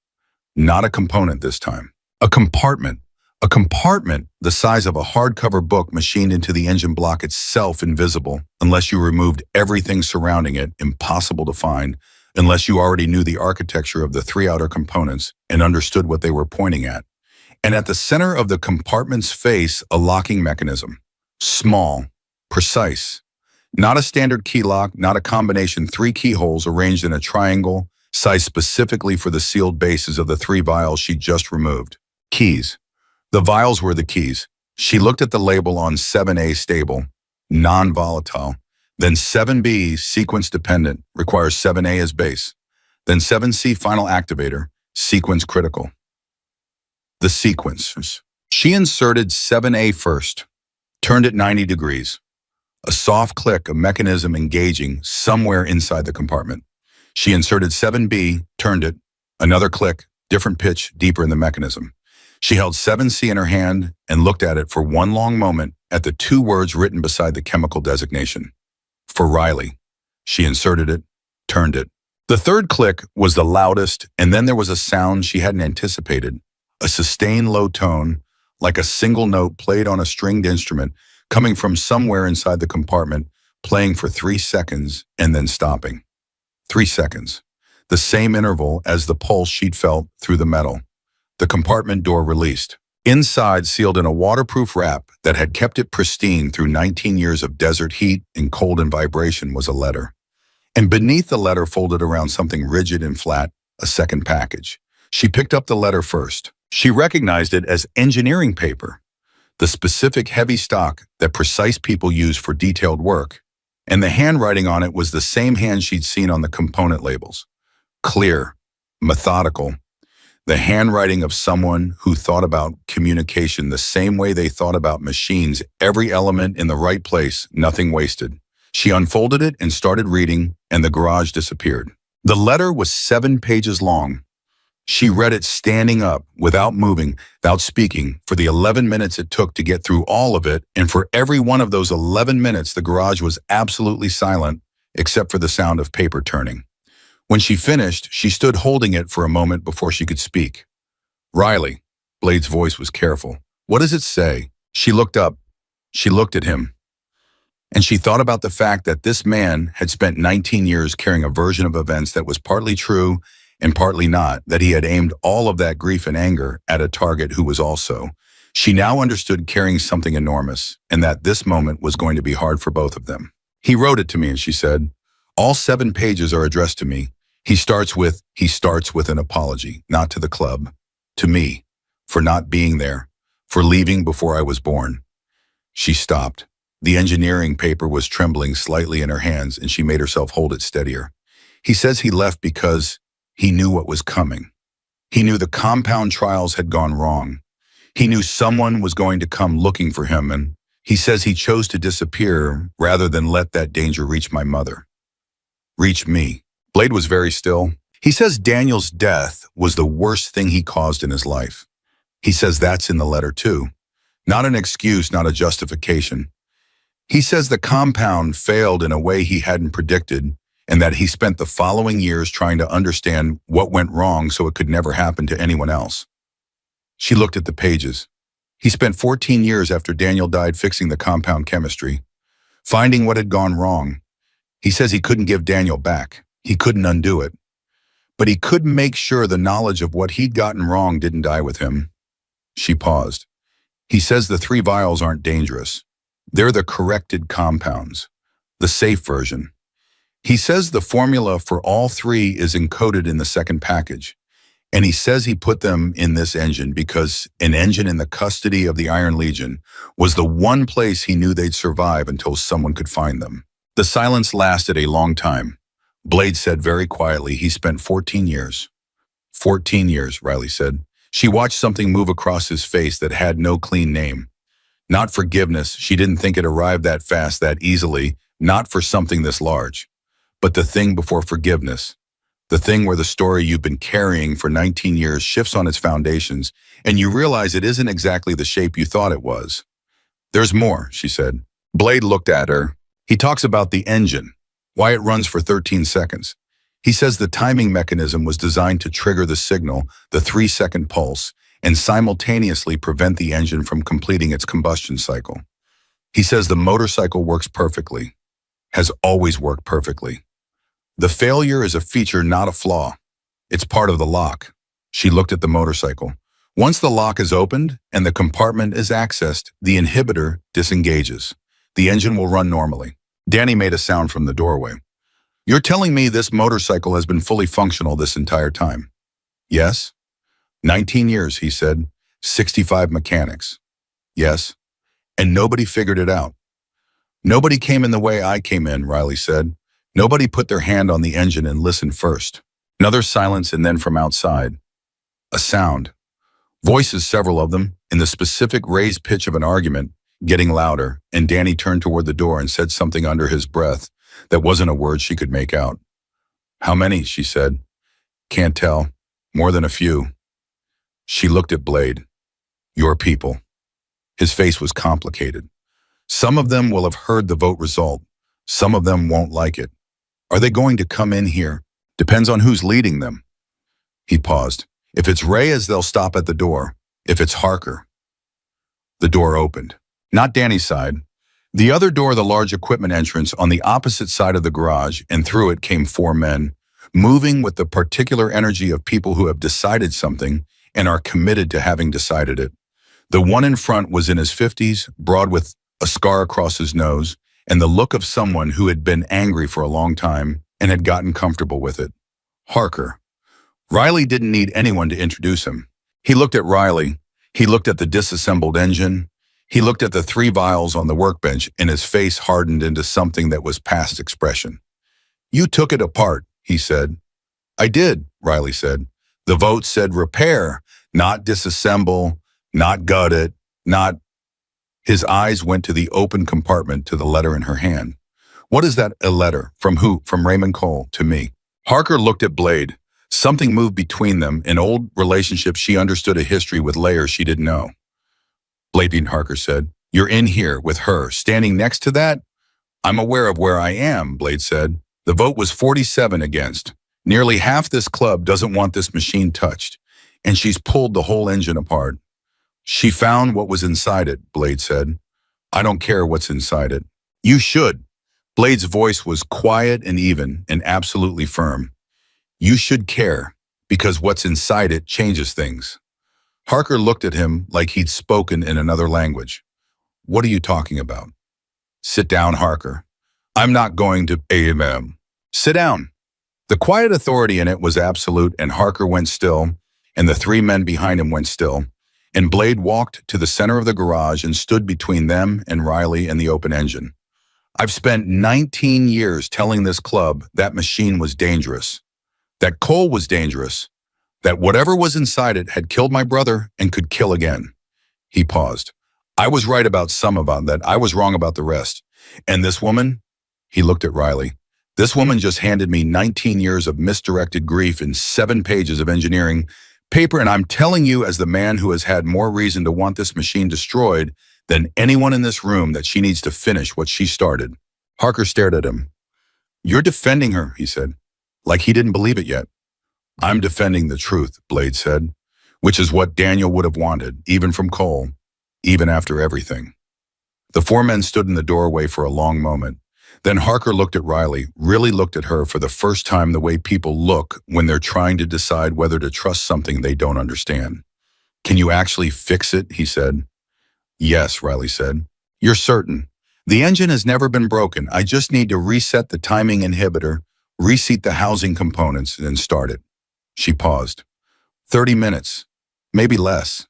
Not a component this time. A compartment. A compartment the size of a hardcover book machined into the engine block itself, invisible, unless you removed everything surrounding it, impossible to find, unless you already knew the architecture of the three outer components and understood what they were pointing at. And at the center of the compartment's face, a locking mechanism. Small, precise. Not a standard key lock, not a combination, three keyholes arranged in a triangle, sized specifically for the sealed bases of the three vials she just removed. Keys. The vials were the keys. She looked at the label on 7A stable, non-volatile. Then 7B, sequence dependent, requires 7A as base. Then 7C, final activator, sequence critical. The sequencers. She inserted 7A first, turned it 90 degrees. A soft click, a mechanism engaging somewhere inside the compartment. She inserted 7B, turned it, another click, different pitch, deeper in the mechanism. She held 7C in her hand and looked at it for one long moment at the two words written beside the chemical designation. For Riley. She inserted it, turned it. The third click was the loudest, and then there was a sound she hadn't anticipated. A sustained low tone, like a single note played on a stringed instrument, coming from somewhere inside the compartment, playing for 3 seconds and then stopping. 3 seconds. The same interval as the pulse she'd felt through the metal. The compartment door released. Inside, sealed in a waterproof wrap that had kept it pristine through 19 years of desert heat and cold and vibration, was a letter. And beneath the letter, folded around something rigid and flat, a second package. She picked up the letter first. She recognized it as engineering paper, the specific heavy stock that precise people use for detailed work, and the handwriting on it was the same hand she'd seen on the component labels. Clear, methodical, the handwriting of someone who thought about communication the same way they thought about machines, every element in the right place, nothing wasted. She unfolded it and started reading, and the garage disappeared. The letter was 7 pages long. She read it standing up, without moving, without speaking, for the 11 minutes it took to get through all of it, and for every one of those 11 minutes the garage was absolutely silent, except for the sound of paper turning. When she finished, she stood holding it for a moment before she could speak. Riley, Blade's voice was careful. What does it say? She looked up. She looked at him. And she thought about the fact that this man had spent 19 years carrying a version of events that was partly true and partly not, that he had aimed all of that grief and anger at a target who was also. She now understood carrying something enormous, and that this moment was going to be hard for both of them. He wrote it to me, and she said, all 7 pages are addressed to me. He starts with an apology, not to the club, to me, for not being there, for leaving before I was born. She stopped. The engineering paper was trembling slightly in her hands, and she made herself hold it steadier. He says he left because he knew what was coming. He knew the compound trials had gone wrong. He knew someone was going to come looking for him, and he says he chose to disappear rather than let that danger reach my mother. Reach me. Blade was very still. He says Daniel's death was the worst thing he caused in his life. He says that's in the letter too. Not an excuse, not a justification. He says the compound failed in a way he hadn't predicted, and that he spent the following years trying to understand what went wrong so it could never happen to anyone else. She looked at the pages. He spent 14 years after Daniel died fixing the compound chemistry, finding what had gone wrong. He says he couldn't give Daniel back. He couldn't undo it. But he could make sure the knowledge of what he'd gotten wrong didn't die with him. She paused. He says the 3 vials aren't dangerous. They're the corrected compounds, the safe version. He says the formula for all 3 is encoded in the second package. And he says he put them in this engine because an engine in the custody of the Iron Legion was the one place he knew they'd survive until someone could find them. The silence lasted a long time. Blade said very quietly he spent 14 years. 14 years, Riley said. She watched something move across his face that had no clean name. Not forgiveness, she didn't think it arrived that fast, that easily, not for something this large. But the thing before forgiveness. The thing where the story you've been carrying for 19 years shifts on its foundations, and you realize it isn't exactly the shape you thought it was. There's more, she said. Blade looked at her. He talks about the engine, why it runs for 13 seconds. He says the timing mechanism was designed to trigger the signal, the 3-second pulse, and simultaneously prevent the engine from completing its combustion cycle. He says the motorcycle works perfectly, has always worked perfectly. The failure is a feature, not a flaw. It's part of the lock. She looked at the motorcycle. Once the lock is opened and the compartment is accessed, the inhibitor disengages. The engine will run normally. Danny made a sound from the doorway. You're telling me this motorcycle has been fully functional this entire time? Yes. 19 years, he said. 65 mechanics. Yes. And nobody figured it out. Nobody came in the way I came in, Riley said. Nobody put their hand on the engine and listened first. Another silence, and then from outside, a sound. Voices, several of them, in the specific raised pitch of an argument, getting louder, and Danny turned toward the door and said something under his breath that wasn't a word she could make out. How many, she said. Can't tell. More than a few. She looked at Blade. Your people. His face was complicated. Some of them will have heard the vote result. Some of them won't like it. Are they going to come in here? Depends on who's leading them. He paused. If it's Reyes, they'll stop at the door. If it's Harker. The door opened. Not Danny's side. The other door, the large equipment entrance on the opposite side of the garage, and through it came 4 men, moving with the particular energy of people who have decided something and are committed to having decided it. The one in front was in his 50s, broad with a scar across his nose, and the look of someone who had been angry for a long time and had gotten comfortable with it. Harker. Riley didn't need anyone to introduce him. He looked at Riley. He looked at the disassembled engine. He looked at the 3 vials on the workbench, and his face hardened into something that was past expression. You took it apart, he said. I did, Riley said. The vote said repair, not disassemble, not gut it, not... His eyes went to the open compartment, to the letter in her hand. What is that, a letter? From who? From Raymond Cole, to me. Harker looked at Blade. Something moved between them, an old relationship. She understood a history with layers she didn't know. Blade, Harker said, you're in here with her, standing next to that? I'm aware of where I am, Blade said. The vote was 47 against. Nearly half this club doesn't want this machine touched, and she's pulled the whole engine apart. She found what was inside it, Blade said. I don't care what's inside it. You should. Blade's voice was quiet and even and absolutely firm. You should care, because what's inside it changes things. Harker looked at him like he'd spoken in another language. What are you talking about? Sit down, Harker. I'm not going to A.M. Sit down. The quiet authority in it was absolute, and Harker went still, and the three men behind him went still, and Blade walked to the center of the garage and stood between them and Riley and the open engine. I've spent 19 years telling this club that machine was dangerous, that coal was dangerous, that whatever was inside it had killed my brother and could kill again. He paused. I was right about some about that. I was wrong about the rest. And this woman, he looked at Riley, this woman just handed me 19 years of misdirected grief in 7 pages of engineering paper, and I'm telling you as the man who has had more reason to want this machine destroyed than anyone in this room that she needs to finish what she started. Harker stared at him. You're defending her, he said, like he didn't believe it yet. I'm defending the truth, Blade said, which is what Daniel would have wanted, even from Cole, even after everything. The 4 men stood in the doorway for a long moment. Then Harker looked at Riley, really looked at her for the first time the way people look when they're trying to decide whether to trust something they don't understand. Can you actually fix it, he said. Yes, Riley said. You're certain? The engine has never been broken. I just need to reset the timing inhibitor, reseat the housing components, and start it. She paused. 30 minutes, maybe less.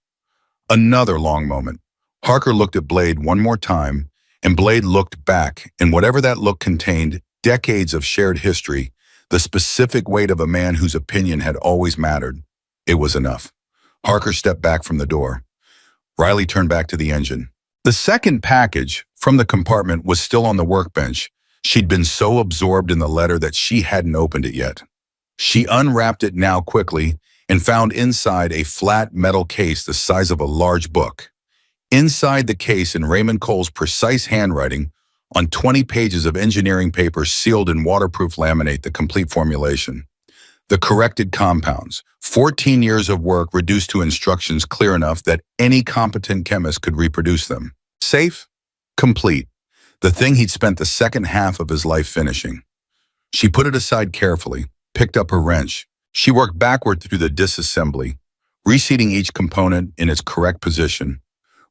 Another long moment. Harker looked at Blade one more time, and Blade looked back, and whatever that look contained, decades of shared history, the specific weight of a man whose opinion had always mattered. It was enough. Harker stepped back from the door. Riley turned back to the engine. The second package from the compartment was still on the workbench. She'd been so absorbed in the letter that she hadn't opened it yet. She unwrapped it now quickly and found inside a flat metal case the size of a large book. Inside the case, in Raymond Cole's precise handwriting, on 20 pages of engineering paper sealed in waterproof laminate, the complete formulation. The corrected compounds, 14 years of work reduced to instructions clear enough that any competent chemist could reproduce them. Safe? Complete. The thing he'd spent the second half of his life finishing. She put it aside carefully, picked up her wrench. She worked backward through the disassembly, reseating each component in its correct position,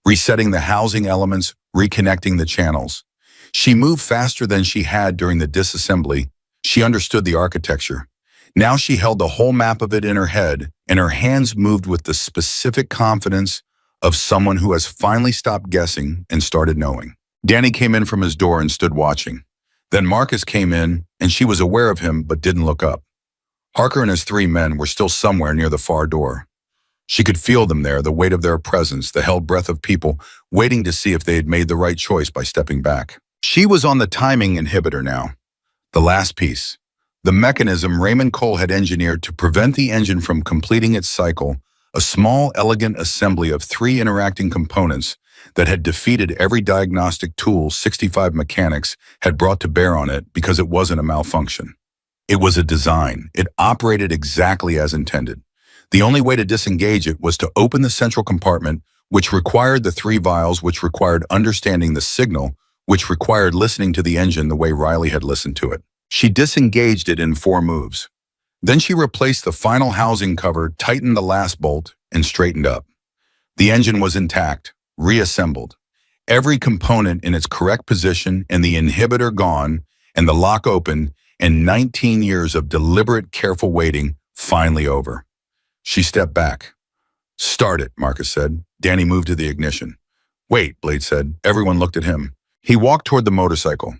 resetting the housing elements, reconnecting the channels. She moved faster than she had during the disassembly. She understood the architecture. Now she held the whole map of it in her head, and her hands moved with the specific confidence of someone who has finally stopped guessing and started knowing. Danny came in from his door and stood watching. Then Marcus came in, and she was aware of him but didn't look up. Harker and his 3 men were still somewhere near the far door. She could feel them there, the weight of their presence, the held breath of people, waiting to see if they had made the right choice by stepping back. She was on the timing inhibitor now. The last piece. The mechanism Raymond Cole had engineered to prevent the engine from completing its cycle, a small, elegant assembly of 3 interacting components that had defeated every diagnostic tool 65 mechanics had brought to bear on it because it wasn't a malfunction. It was a design. It operated exactly as intended. The only way to disengage it was to open the central compartment, which required the 3 vials, which required understanding the signal, which required listening to the engine the way Riley had listened to it. She disengaged it in 4 moves. Then she replaced the final housing cover, tightened the last bolt, and straightened up. The engine was intact, reassembled. Every component in its correct position, and the inhibitor gone, and the lock open, and 19 years of deliberate, careful waiting finally over. She stepped back. Start it, Marcus said. Danny moved to the ignition. Wait, Blade said. Everyone looked at him. He walked toward the motorcycle.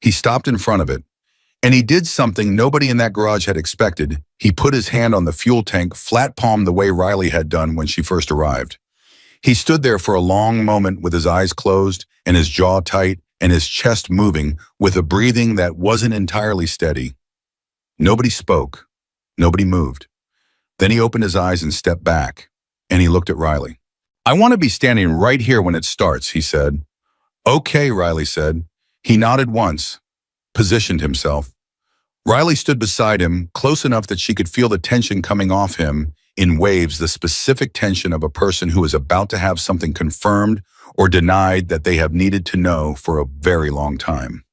He stopped in front of it. And he did something nobody in that garage had expected. He put his hand on the fuel tank, flat-palmed the way Riley had done when she first arrived. He stood there for a long moment with his eyes closed and his jaw tight and his chest moving with a breathing that wasn't entirely steady. Nobody spoke. Nobody moved. Then he opened his eyes and stepped back, and he looked at Riley. I want to be standing right here when it starts, he said. Okay, Riley said. He nodded once, positioned himself. Riley stood beside him, close enough that she could feel the tension coming off him, in waves, the specific tension of a person who is about to have something confirmed or denied that they have needed to know for a very long time.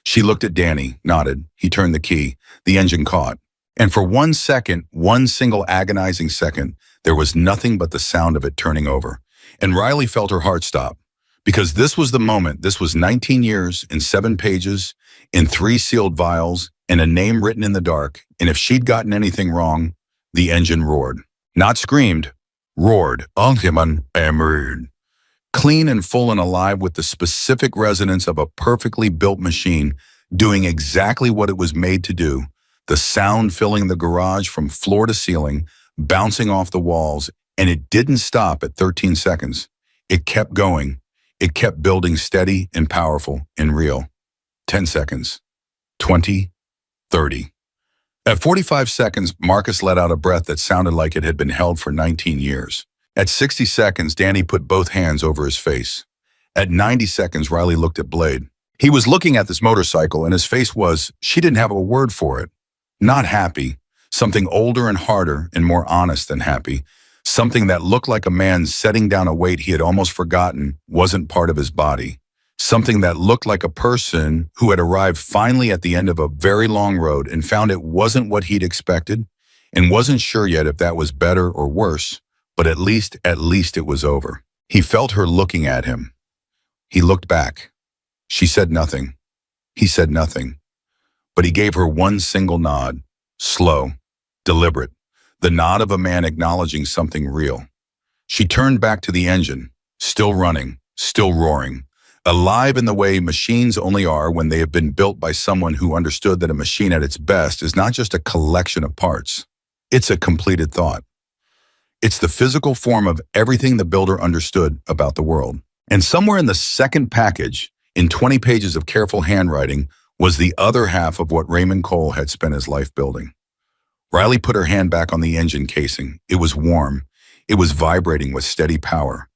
She looked at Danny, nodded. He turned the key. The engine caught. And for 1 second, one single agonizing second, there was nothing but the sound of it turning over. And Riley felt her heart stop. Because this was the moment. This was 19 years, in 7 pages, in 3 sealed vials, and a name written in the dark. And if she'd gotten anything wrong, the engine roared. Not screamed, roared. Ultiman emerged. Clean and full and alive, with the specific resonance of a perfectly built machine doing exactly what it was made to do. The sound filling the garage from floor to ceiling, bouncing off the walls, and it didn't stop at 13 seconds. It kept going. It kept building, steady and powerful and real. 10 seconds. 20. 30. At 45 seconds, Marcus let out a breath that sounded like it had been held for 19 years. At 60 seconds, Danny put both hands over his face. At 90 seconds, Riley looked at Blade. He was looking at this motorcycle, and his face was, she didn't have a word for it. Not happy. Something older and harder and more honest than happy. Something that looked like a man setting down a weight he had almost forgotten wasn't part of his body. Something that looked like a person who had arrived finally at the end of a very long road and found it wasn't what he'd expected and wasn't sure yet if that was better or worse, but at least it was over. He felt her looking at him. He looked back. She said nothing. He said nothing. But he gave her one single nod, slow, deliberate, the nod of a man acknowledging something real. She turned back to the engine, still running, still roaring, alive in the way machines only are when they have been built by someone who understood that a machine at its best is not just a collection of parts. It's a completed thought. It's the physical form of everything the builder understood about the world. And somewhere in the second package, in 20 pages of careful handwriting, was the other half of what Raymond Cole had spent his life building. Riley put her hand back on the engine casing. It was warm. It was vibrating with steady power.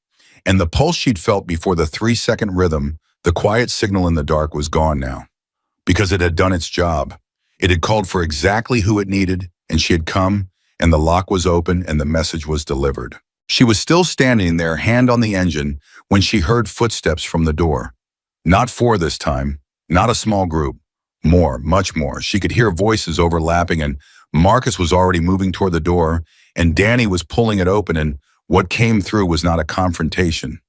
And the pulse she'd felt before the 3-second rhythm, the quiet signal in the dark, was gone now. Because it had done its job. It had called for exactly who it needed, and she had come, and the lock was open, and the message was delivered. She was still standing there, hand on the engine, when she heard footsteps from the door. Not 4 this time, not a small group. More, much more. She could hear voices overlapping, and Marcus was already moving toward the door, and Danny was pulling it open, and what came through was not a confrontation.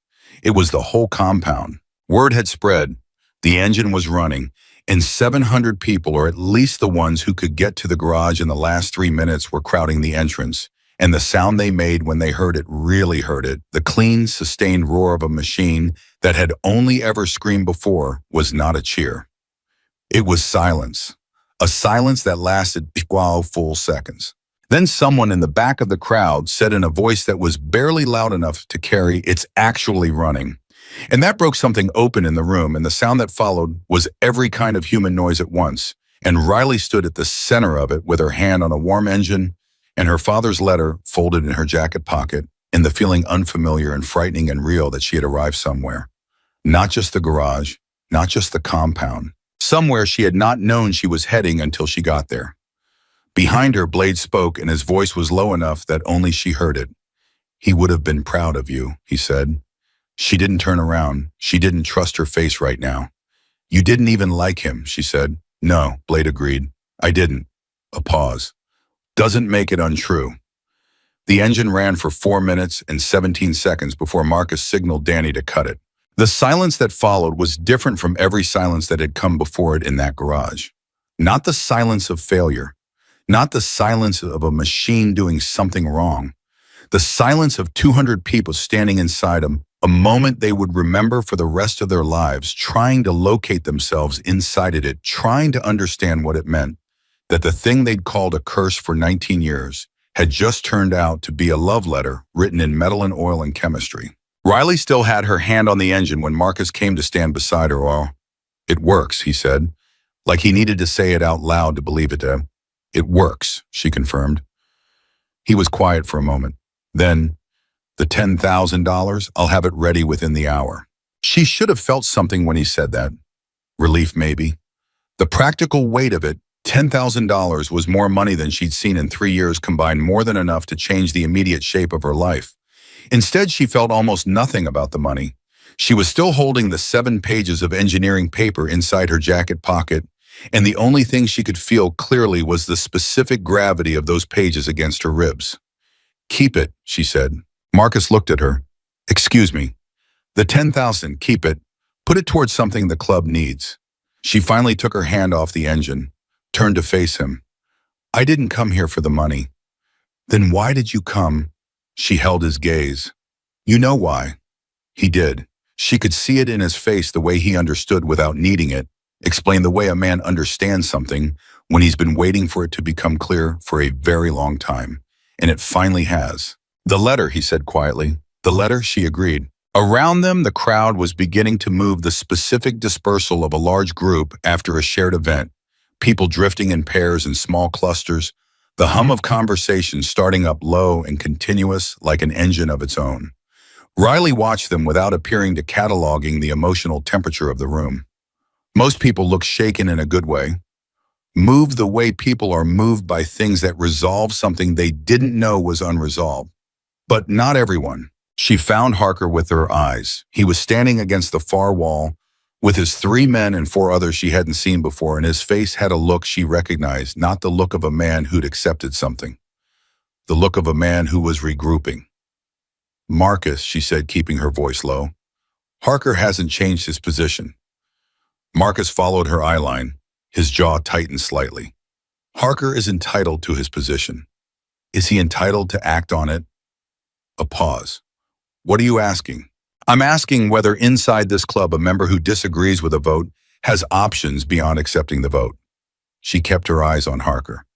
It was the whole compound. Word had spread. The engine was running, and 700 people, or at least the ones who could get to the garage in the last 3 minutes, were crowding the entrance. And the sound they made when they heard it, really heard it, the clean, sustained roar of a machine that had only ever screamed before, was not a cheer. It was silence. A silence that lasted 12 full seconds. Then someone in the back of the crowd said in a voice that was barely loud enough to carry, "It's actually running." And that broke something open in the room, and the sound that followed was every kind of human noise at once. And Riley stood at the center of it with her hand on a warm engine and her father's letter folded in her jacket pocket, and the feeling unfamiliar and frightening and real that she had arrived somewhere. Not just the garage, not just the compound. Somewhere she had not known she was heading until she got there. Behind her, Blade spoke, and his voice was low enough that only she heard it. "He would have been proud of you," he said. She didn't turn around. She didn't trust her face right now. "You didn't even like him," she said. "No," Blade agreed. "I didn't." A pause. "Doesn't make it untrue." The engine ran for 4 minutes and 17 seconds before Marcus signaled Danny to cut it. The silence that followed was different from every silence that had come before it in that garage. Not the silence of failure. Not the silence of a machine doing something wrong. The silence of 200 people standing inside them, a moment they would remember for the rest of their lives, trying to locate themselves inside it, trying to understand what it meant, that the thing they'd called a curse for 19 years had just turned out to be a love letter written in metal and oil and chemistry. Riley still had her hand on the engine when Marcus came to stand beside her. "Oh, it works," he said, like he needed to say it out loud to believe it. "It works," she confirmed. He was quiet for a moment. Then, "The $10,000, I'll have it ready within the hour." She should have felt something when he said that. Relief, maybe. The practical weight of it, $10,000 was more money than she'd seen in 3 years combined, more than enough to change the immediate shape of her life. Instead, she felt almost nothing about the money. She was still holding the 7 pages of engineering paper inside her jacket pocket, and the only thing she could feel clearly was the specific gravity of those pages against her ribs. "Keep it," she said. Marcus looked at her. "Excuse me. The 10,000, keep it. Put it towards something the club needs." She finally took her hand off the engine, turned to face him. "I didn't come here for the money." "Then why did you come?" She held his gaze. "You know why." He did. She could see it in his face, the way he understood without needing it, explain the way a man understands something when he's been waiting for it to become clear for a very long time. And it finally has. "The letter," he said quietly. "The letter," she agreed. Around them, the crowd was beginning to move, the specific dispersal of a large group after a shared event, people drifting in pairs and small clusters, the hum of conversation starting up low and continuous like an engine of its own. Riley watched them without appearing to cataloging the emotional temperature of the room. Most people looked shaken in a good way, moved the way people are moved by things that resolve something they didn't know was unresolved. But not everyone. She found Harker with her eyes. He was standing against the far wall with his 3 men and 4 others she hadn't seen before, and his face had a look she recognized, not the look of a man who'd accepted something, the look of a man who was regrouping. "Marcus," she said, keeping her voice low. "Harker hasn't changed his position." Marcus followed her eyeline. His jaw tightened slightly. "Harker is entitled to his position." "Is he entitled to act on it?" A pause. "What are you asking?" "I'm asking whether inside this club a member who disagrees with a vote has options beyond accepting the vote." She kept her eyes on Harker.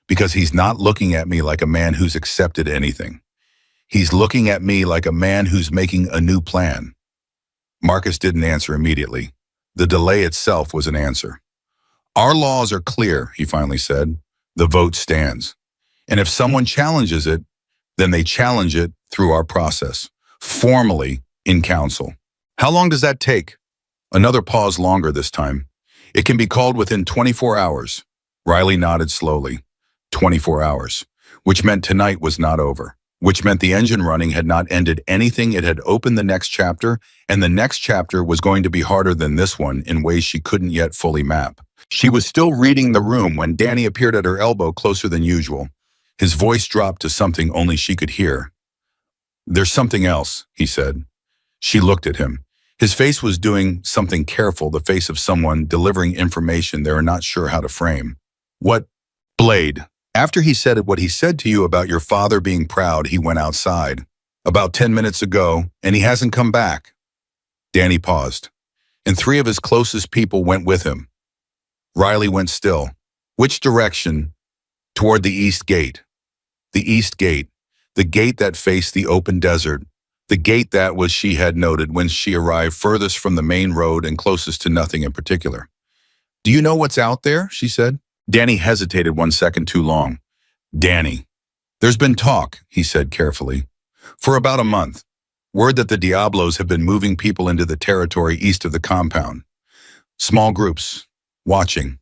"Because he's not looking at me like a man who's accepted anything. He's looking at me like a man who's making a new plan." Marcus didn't answer immediately. The delay itself was an answer. "Our laws are clear," he finally said. "The vote stands. And if someone challenges it, then they challenge it through our process, formally in council." "How long does that take?" Another pause, longer this time. "It can be called within 24 hours. Riley nodded slowly. 24 hours. Which meant tonight was not over. Which meant the engine running had not ended anything. It had opened the next chapter, and the next chapter was going to be harder than this one in ways she couldn't yet fully map. She was still reading the room when Danny appeared at her elbow, closer than usual. His voice dropped to something only she could hear. "There's something else," he said. She looked at him. His face was doing something careful, the face of someone delivering information they are not sure how to frame. "What?" "Blade. After he said what he said to you about your father being proud, he went outside. About 10 minutes ago, and he hasn't come back." Danny paused. "And 3 of his closest people went with him." Riley went still. "Which direction?" "Toward the east gate." The east gate. The gate that faced the open desert. The gate that was, she had noted, when she arrived, furthest from the main road and closest to nothing in particular. "Do you know what's out there?" she said. Danny hesitated 1 second too long. "Danny." "There's been talk," he said carefully. "For about a month. Word that the Diablos have been moving people into the territory east of the compound. Small groups. Watching."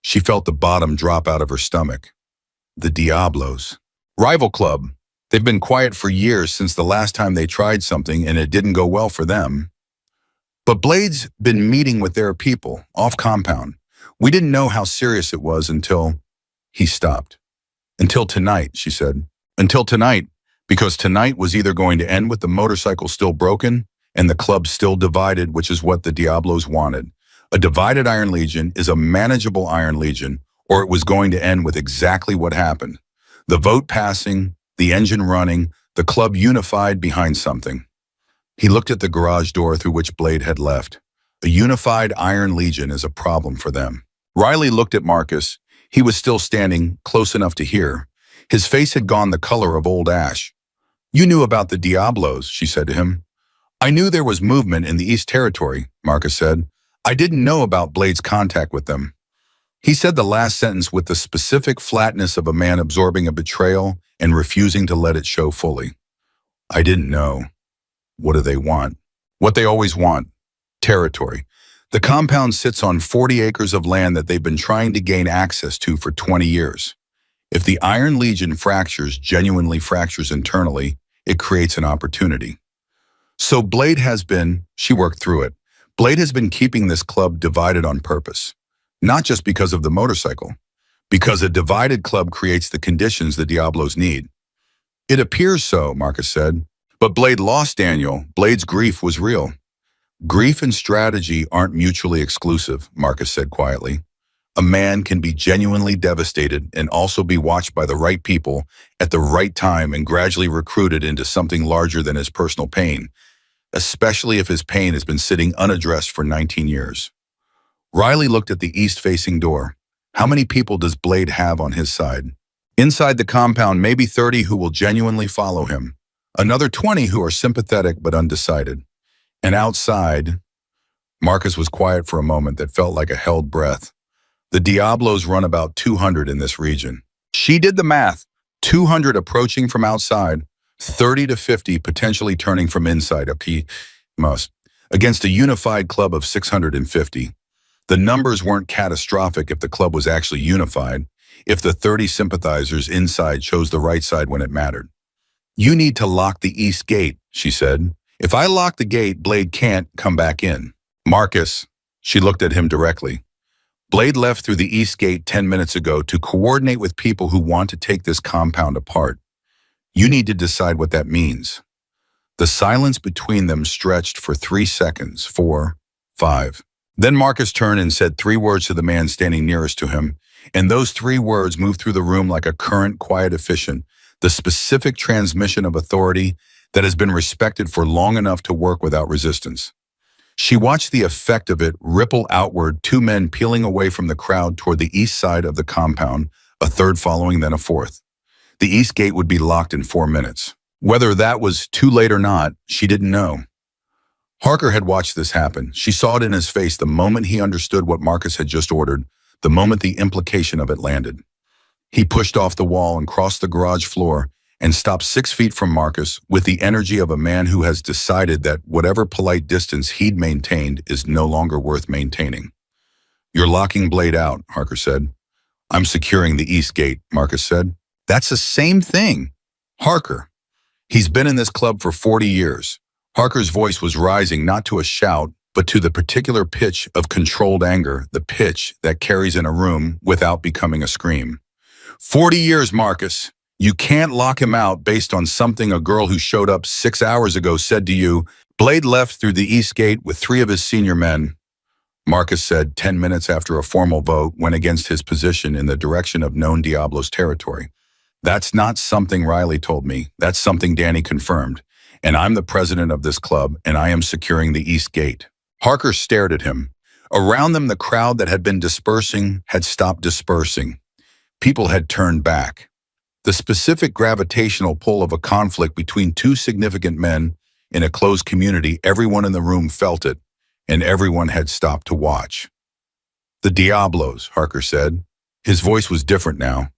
She felt the bottom drop out of her stomach. The Diablos. Rival club. They've been quiet for years, since the last time they tried something and it didn't go well for them. "But Blade's been meeting with their people, off compound. We didn't know how serious it was until..." He stopped. "Until tonight," she said. "Until tonight, because tonight was either going to end with the motorcycle still broken and the club still divided, which is what the Diablos wanted. A divided Iron Legion is a manageable Iron Legion, or it was going to end with exactly what happened. The vote passing, the engine running, the club unified behind something." He looked at the garage door through which Blade had left. A unified Iron Legion is a problem for them. Riley looked at Marcus. He was still standing, close enough to hear. His face had gone the color of old ash. "You knew about the Diablos," she said to him. "I knew there was movement in the East Territory," Marcus said. "I didn't know about Blade's contact with them." He said the last sentence with the specific flatness of a man absorbing a betrayal and refusing to let it show fully. "I didn't know. What do they want?" "What they always want. Territory. The compound sits on 40 acres of land that they've been trying to gain access to for 20 years. If the Iron Legion genuinely fractures internally, it creates an opportunity. So she worked through it. Blade has been keeping this club divided on purpose. Not just because of the motorcycle, because a divided club creates the conditions the Diablos need. It appears so, Marcus said. But Blade lost Daniel. Blade's grief was real. Grief and strategy aren't mutually exclusive, Marcus said quietly. A man can be genuinely devastated and also be watched by the right people at the right time and gradually recruited into something larger than his personal pain, especially if his pain has been sitting unaddressed for 19 years. Riley looked at the east-facing door. How many people does Blade have on his side? Inside the compound, maybe 30 who will genuinely follow him. Another 20 who are sympathetic but undecided. And outside, Marcus was quiet for a moment that felt like a held breath. The Diablos run about 200 in this region. She did the math. 200 approaching from outside, 30 to 50 potentially turning from inside, against a unified club of 650. The numbers weren't catastrophic if the club was actually unified, if the 30 sympathizers inside chose the right side when it mattered. You need to lock the east gate, she said. If I lock the gate, Blade can't come back in. Marcus, she looked at him directly. Blade left through the east gate 10 minutes ago to coordinate with people who want to take this compound apart. You need to decide what that means. The silence between them stretched for 3 seconds, 4, 5. Then Marcus turned and said 3 words to the man standing nearest to him, and those 3 words moved through the room like a current, quiet, efficient, the specific transmission of authority that has been respected for long enough to work without resistance. She watched the effect of it ripple outward, 2 men peeling away from the crowd toward the east side of the compound, a third following, then a fourth. The east gate would be locked in 4 minutes. Whether that was too late or not, she didn't know. Harker had watched this happen. She saw it in his face the moment he understood what Marcus had just ordered, the moment the implication of it landed. He pushed off the wall and crossed the garage floor and stopped 6 feet from Marcus with the energy of a man who has decided that whatever polite distance he'd maintained is no longer worth maintaining. You're locking Blade out, Harker said. I'm securing the east gate, Marcus said. That's the same thing. Harker. He's been in this club for 40 years. Harker's voice was rising not to a shout, but to the particular pitch of controlled anger, the pitch that carries in a room without becoming a scream. 40 years, Marcus. You can't lock him out based on something a girl who showed up 6 hours ago said to you. Blade left through the east gate with 3 of his senior men. Marcus said 10 minutes after a formal vote went against his position in the direction of known Diablos territory. That's not something Riley told me. That's something Danny confirmed. And I'm the president of this club, and I am securing the east gate. Harker stared at him. Around them, the crowd that had been dispersing had stopped dispersing. People had turned back. The specific gravitational pull of a conflict between 2 significant men in a closed community, everyone in the room felt it, and everyone had stopped to watch. The Diablos, Harker said. His voice was different now.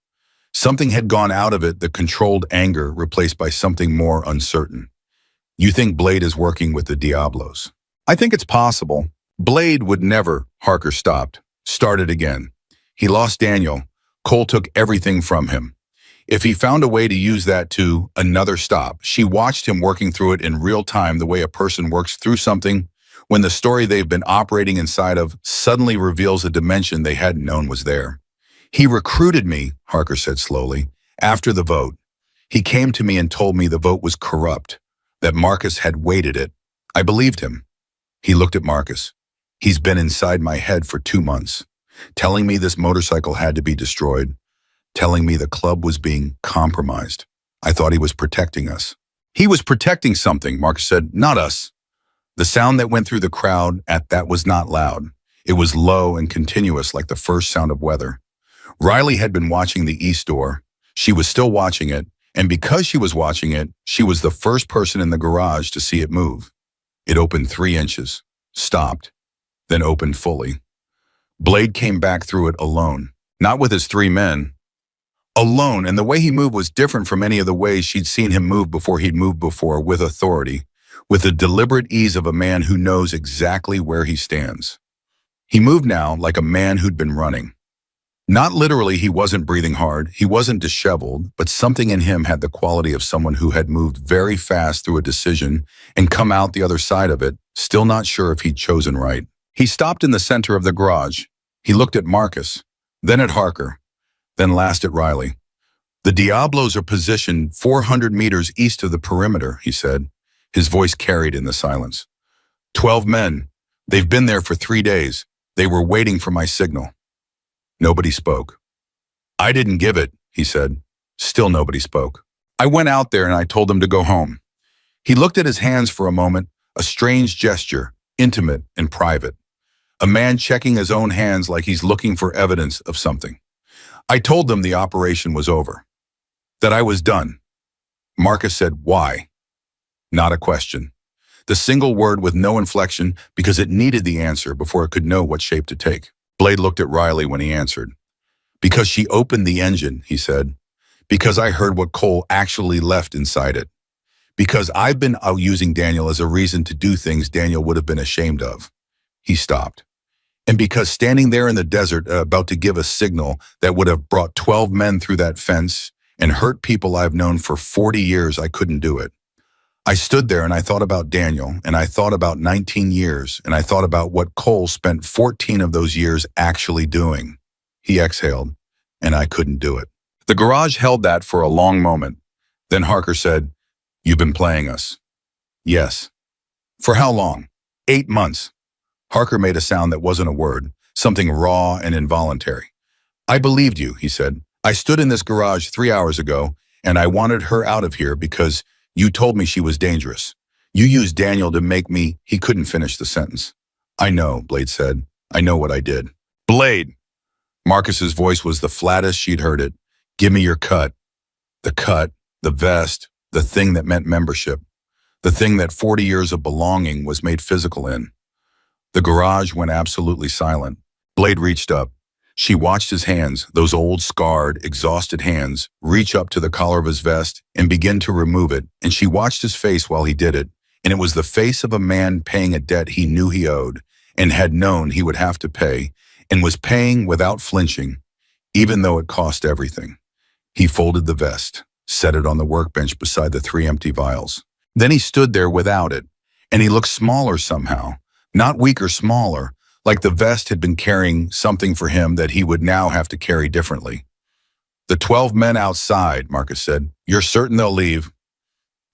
Something had gone out of it, the controlled anger replaced by something more uncertain. You think Blade is working with the Diablos? I think it's possible. Blade would never, Harker stopped. Started again. He lost Daniel. Cole took everything from him. If he found a way to use that to another stop, she watched him working through it in real time the way a person works through something when the story they've been operating inside of suddenly reveals a dimension they hadn't known was there. He recruited me, Harker said slowly, after the vote. He came to me and told me the vote was corrupt, that Marcus had weighted it. I believed him. He looked at Marcus. He's been inside my head for 2 months, telling me this motorcycle had to be destroyed, telling me the club was being compromised. I thought he was protecting us. He was protecting something, Marcus said, not us. The sound that went through the crowd at that was not loud. It was low and continuous like the first sound of weather. Riley had been watching the east door. She was still watching it, and because she was watching it, she was the first person in the garage to see it move. It opened 3 inches, stopped, then opened fully. Blade came back through it alone, not with his 3 men. Alone, and the way he moved was different from any of the ways she'd seen him move before he'd moved before, with authority, with the deliberate ease of a man who knows exactly where he stands. He moved now like a man who'd been running. Not literally, he wasn't breathing hard, he wasn't disheveled, but something in him had the quality of someone who had moved very fast through a decision and come out the other side of it, still not sure if he'd chosen right. He stopped in the center of the garage. He looked at Marcus, then at Harker, then last at Riley. The Diablos are positioned 400 meters east of the perimeter, he said. His voice carried in the silence. 12 men. They've been there for 3 days. They were waiting for my signal. Nobody spoke. I didn't give it, he said. Still nobody spoke. I went out there and I told them to go home. He looked at his hands for a moment, a strange gesture, intimate and private. A man checking his own hands like he's looking for evidence of something. I told them the operation was over, that I was done. Marcus said, why? Not a question. The single word with no inflection because it needed the answer before it could know what shape to take. Blade looked at Riley when he answered. Because she opened the engine, he said. Because I heard what coal actually left inside it. Because I've been out using Daniel as a reason to do things Daniel would have been ashamed of. He stopped. And because standing there in the desert about to give a signal that would have brought 12 men through that fence and hurt people I've known for 40 years, I couldn't do it. I stood there and I thought about Daniel, and I thought about 19 years, and I thought about what Cole spent 14 of those years actually doing. He exhaled, and I couldn't do it. The garage held that for a long moment. Then Harker said, "You've been playing us." "Yes." "For how long?" 8 months. Harker made a sound that wasn't a word, something raw and involuntary. "I believed you," he said. "I stood in this garage 3 hours ago, and I wanted her out of here because you told me she was dangerous. You used Daniel to make me—" He couldn't finish the sentence. "I know," Blade said. "I know what I did." "Blade!" Marcus's voice was the flattest she'd heard it. "Give me your cut." The vest, the thing that meant membership. The thing that 40 years of belonging was made physical in. The garage went absolutely silent. Blade reached up. She watched his hands, those old, scarred, exhausted hands, reach up to the collar of his vest and begin to remove it, and she watched his face while he did it, and it was the face of a man paying a debt he knew he owed, and had known he would have to pay, and was paying without flinching, even though it cost everything. He folded the vest, set it on the workbench beside the 3 empty vials. Then he stood there without it, and he looked smaller somehow, not weaker, smaller, like the vest had been carrying something for him that he would now have to carry differently. "The 12 men outside," Marcus said. "You're certain they'll leave?"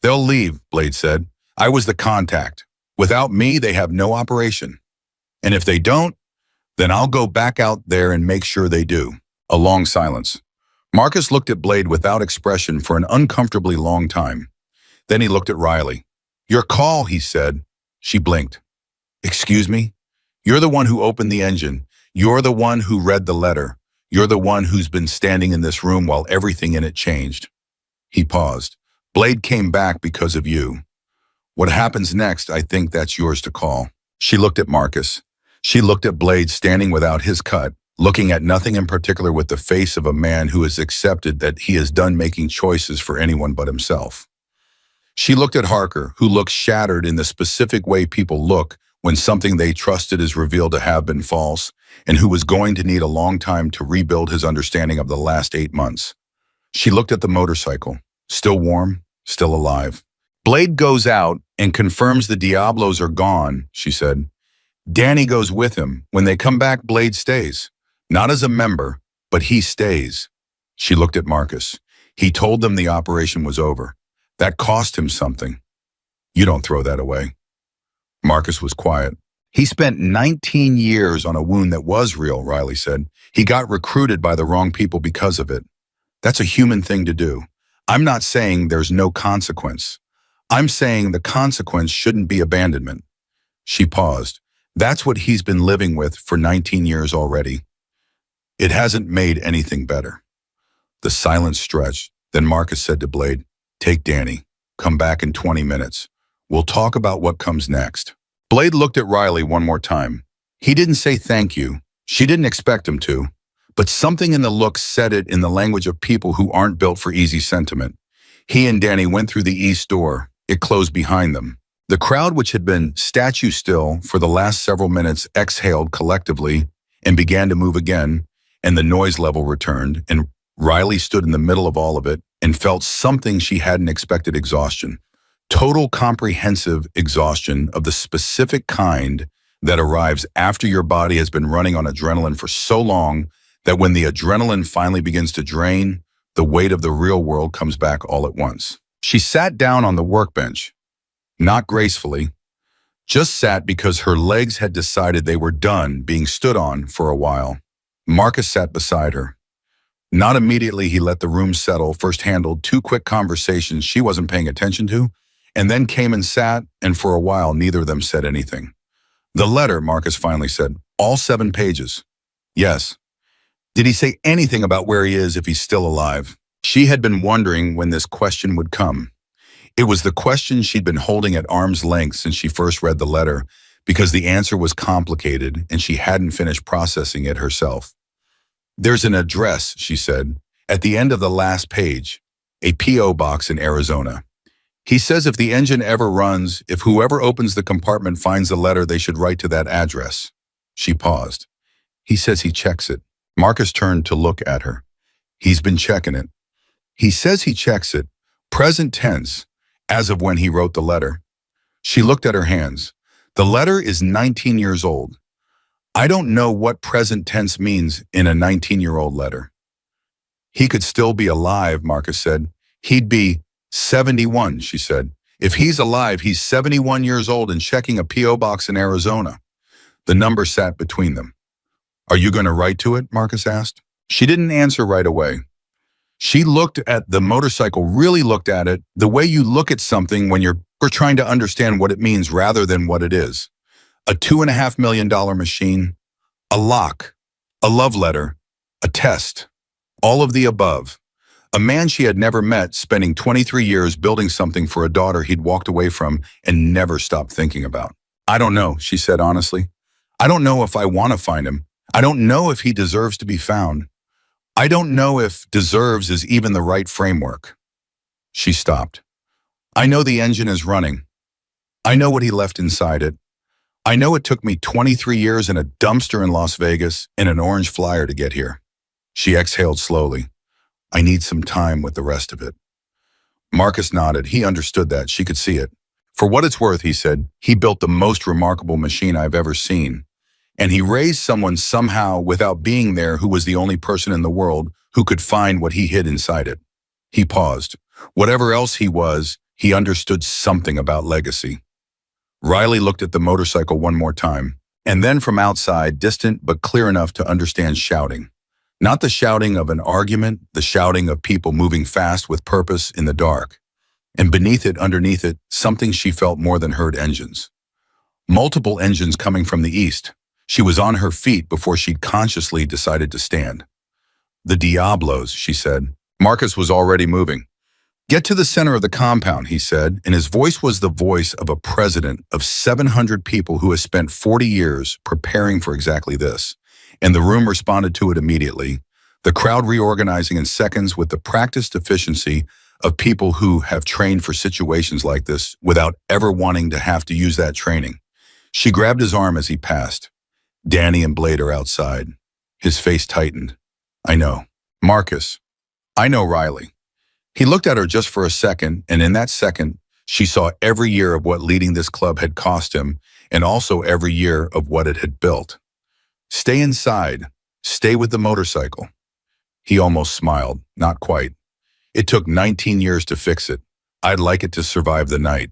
"They'll leave," Blade said. "I was the contact. Without me, they have no operation. And if they don't, then I'll go back out there and make sure they do." A long silence. Marcus looked at Blade without expression for an uncomfortably long time. Then he looked at Riley. "Your call," he said. She blinked. "Excuse me?" "You're the one who opened the engine. You're the one who read the letter. You're the one who's been standing in this room while everything in it changed." He paused. "Blade came back because of you. What happens next, I think that's yours to call." She looked at Marcus. She looked at Blade standing without his cut, looking at nothing in particular with the face of a man who has accepted that he is done making choices for anyone but himself. She looked at Harker, who looked shattered in the specific way people look when something they trusted is revealed to have been false, and who was going to need a long time to rebuild his understanding of the last 8 months. She looked at the motorcycle, still warm, still alive. "Blade goes out and confirms the Diablos are gone," she said. "Danny goes with him. When they come back, Blade stays. Not as a member, but he stays." She looked at Marcus. "He told them the operation was over. That cost him something. You don't throw that away." Marcus was quiet. "He spent 19 years on a wound that was real," Riley said. "He got recruited by the wrong people because of it. That's a human thing to do. I'm not saying there's no consequence. I'm saying the consequence shouldn't be abandonment." She paused. "That's what he's been living with for 19 years already. It hasn't made anything better." The silence stretched. Then Marcus said to Blade, "Take Danny. Come back in 20 minutes. We'll talk about what comes next." Blade looked at Riley one more time. He didn't say thank you. She didn't expect him to. But something in the look said it in the language of people who aren't built for easy sentiment. He and Danny went through the east door. It closed behind them. The crowd, which had been statue still for the last several minutes, exhaled collectively and began to move again, and the noise level returned, and Riley stood in the middle of all of it and felt something she hadn't expected: exhaustion. Total comprehensive exhaustion of the specific kind that arrives after your body has been running on adrenaline for so long that when the adrenaline finally begins to drain, the weight of the real world comes back all at once. She sat down on the workbench, not gracefully, just sat because her legs had decided they were done being stood on for a while. Marcus sat beside her. Not immediately, he let the room settle, first handled 2 quick conversations she wasn't paying attention to, and then came and sat, and for a while neither of them said anything. "The letter," Marcus finally said, "all 7 pages." "Yes." "Did he say anything about where he is, if he's still alive?" She had been wondering when this question would come. It was the question she'd been holding at arm's length since she first read the letter, because the answer was complicated and she hadn't finished processing it herself. "There's an address," she said, "at the end of the last page, a P.O. box in Arizona. He says if the engine ever runs, if whoever opens the compartment finds the letter, they should write to that address." She paused. "He says he checks it." Marcus turned to look at her. "He's been checking it." "He says he checks it, present tense, as of when he wrote the letter." She looked at her hands. "The letter is 19 years old. I don't know what present tense means in a 19-year-old letter." "He could still be alive," Marcus said. "He'd be 71, she said. "If he's alive, he's 71 years old and checking a P.O. box in Arizona." The number sat between them. "Are you going to write to it?" Marcus asked. She didn't answer right away. She looked at the motorcycle, really looked at it, the way you look at something when you're trying to understand what it means rather than what it is. A $2.5 million machine, a lock, a love letter, a test, all of the above. A man she had never met, spending 23 years building something for a daughter he'd walked away from and never stopped thinking about. "I don't know," she said honestly. "I don't know if I want to find him. I don't know if he deserves to be found. I don't know if deserves is even the right framework." She stopped. "I know the engine is running. I know what he left inside it. I know it took me 23 years in a dumpster in Las Vegas in an orange Flyer to get here." She exhaled slowly. "I need some time with the rest of it." Marcus nodded. He understood that. She could see it. "For what it's worth," he said, "he built the most remarkable machine I've ever seen. And he raised someone somehow without being there who was the only person in the world who could find what he hid inside it." He paused. Whatever else he was, he understood something about legacy. Riley looked at the motorcycle one more time, and then from outside, distant but clear enough to understand shouting. Not the shouting of an argument, the shouting of people moving fast with purpose in the dark. And beneath it, underneath it, something she felt more than heard: engines. Multiple engines coming from the east. She was on her feet before she'd consciously decided to stand. "The Diablos," she said. Marcus was already moving. "Get to the center of the compound," he said, and his voice was the voice of a president of 700 people who has spent 40 years preparing for exactly this. And the room responded to it immediately, the crowd reorganizing in seconds with the practiced efficiency of people who have trained for situations like this without ever wanting to have to use that training. She grabbed his arm as he passed. "Danny and Blade are outside." His face tightened. "I know." "Marcus." "I know Riley." He looked at her just for a second, and in that second, she saw every year of what leading this club had cost him, and also every year of what it had built. "Stay inside. Stay with the motorcycle." He almost smiled. "Not quite. It took 19 years to fix it. I'd like it to survive the night."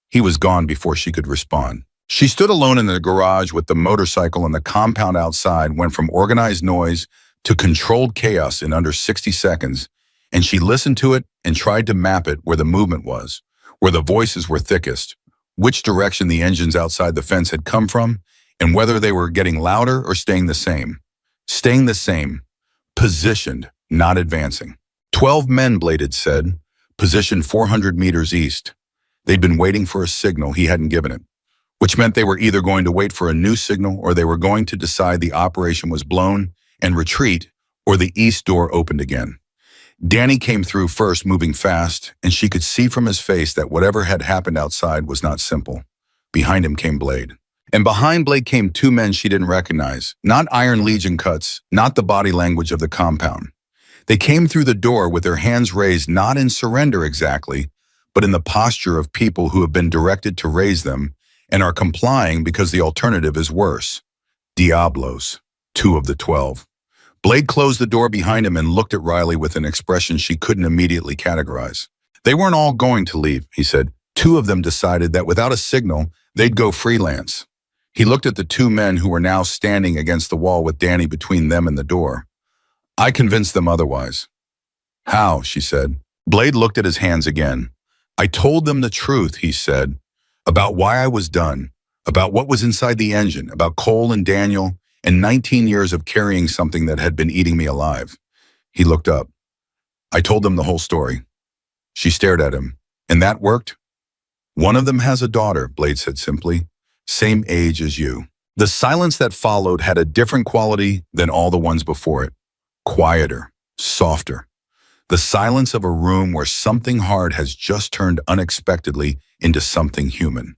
He was gone before she could respond. She stood alone in the garage with the motorcycle, and the compound outside went from organized noise to controlled chaos in under 60 seconds, and she listened to it and tried to map it where the movement was, where the voices were thickest, which direction the engines outside the fence had come from, and whether they were getting louder or staying the same. Staying the same. Positioned, not advancing. 12 men, Blade had said, positioned 400 meters east. They'd been waiting for a signal he hadn't given it, which meant they were either going to wait for a new signal or they were going to decide the operation was blown and retreat, or the east door opened again. Danny came through first, moving fast, and she could see from his face that whatever had happened outside was not simple. Behind him came Blade. And behind Blade came two men she didn't recognize, not Iron Legion cuts, not the body language of the compound. They came through the door with their hands raised, not in surrender exactly, but in the posture of people who have been directed to raise them and are complying because the alternative is worse. Diablos, 2 of the 12. Blade closed the door behind him and looked at Riley with an expression she couldn't immediately categorize. They weren't all going to leave, he said. 2 of them decided that without a signal, they'd go freelance. He looked at the 2 men who were now standing against the wall with Danny between them and the door. I convinced them otherwise. How? She said. Blade looked at his hands again. I told them the truth, he said, about why I was done, about what was inside the engine, about Cole and Daniel, and 19 years of carrying something that had been eating me alive. He looked up. I told them the whole story. She stared at him. And that worked? One of them has a daughter, Blade said simply. Same age as you. The silence that followed had a different quality than all the ones before it. Quieter, softer. The silence of a room where something hard has just turned unexpectedly into something human.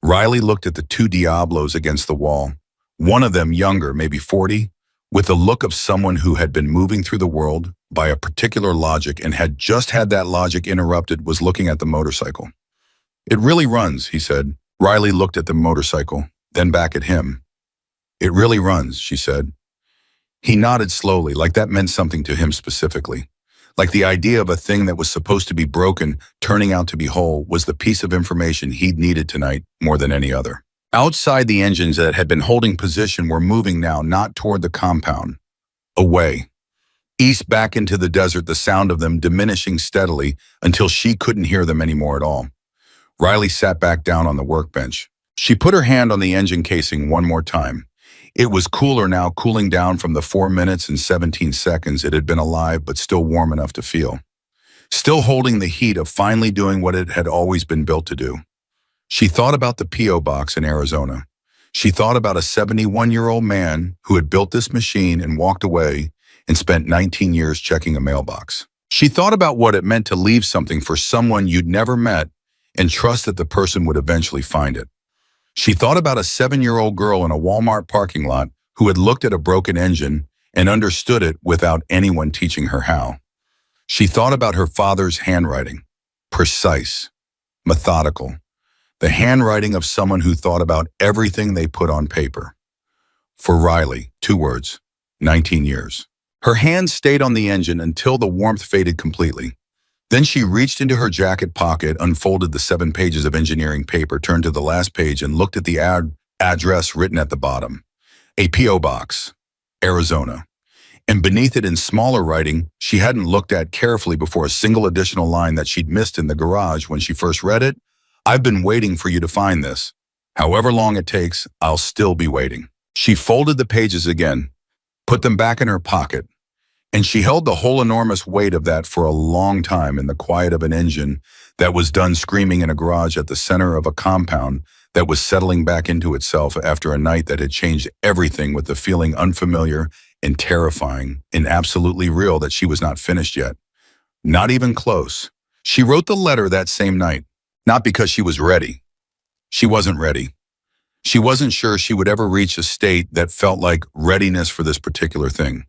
Riley looked at the 2 Diablos against the wall. One of them younger, maybe 40, with the look of someone who had been moving through the world by a particular logic and had just had that logic interrupted, was looking at the motorcycle. It really runs, he said. Riley looked at the motorcycle, then back at him. It really runs, she said. He nodded slowly, like that meant something to him specifically. Like the idea of a thing that was supposed to be broken turning out to be whole was the piece of information he'd needed tonight more than any other. Outside, the engines that had been holding position were moving now, not toward the compound. Away. East, back into the desert, the sound of them diminishing steadily until she couldn't hear them anymore at all. Riley sat back down on the workbench. She put her hand on the engine casing one more time. It was cooler now, cooling down from the 4 minutes and 17 seconds it had been alive, but still warm enough to feel. Still holding the heat of finally doing what it had always been built to do. She thought about the P.O. box in Arizona. She thought about a 71-year-old man who had built this machine and walked away and spent 19 years checking a mailbox. She thought about what it meant to leave something for someone you'd never met and trust that the person would eventually find it. She thought about a 7-year-old girl in a Walmart parking lot who had looked at a broken engine and understood it without anyone teaching her how. She thought about her father's handwriting, precise, methodical, the handwriting of someone who thought about everything they put on paper. For Riley, 2 words, 19 years. Her hand stayed on the engine until the warmth faded completely. Then she reached into her jacket pocket, unfolded the 7 pages of engineering paper, turned to the last page, and looked at the address written at the bottom. A P.O. box, Arizona. And beneath it in smaller writing she hadn't looked at carefully before, a single additional line that she'd missed in the garage when she first read it. I've been waiting for you to find this. However long it takes, I'll still be waiting. She folded the pages again, put them back in her pocket, and she held the whole enormous weight of that for a long time in the quiet of an engine that was done screaming in a garage at the center of a compound that was settling back into itself after a night that had changed everything, with the feeling unfamiliar and terrifying and absolutely real that she was not finished yet. Not even close. She wrote the letter that same night, not because she was ready. She wasn't ready. She wasn't sure she would ever reach a state that felt like readiness for this particular thing.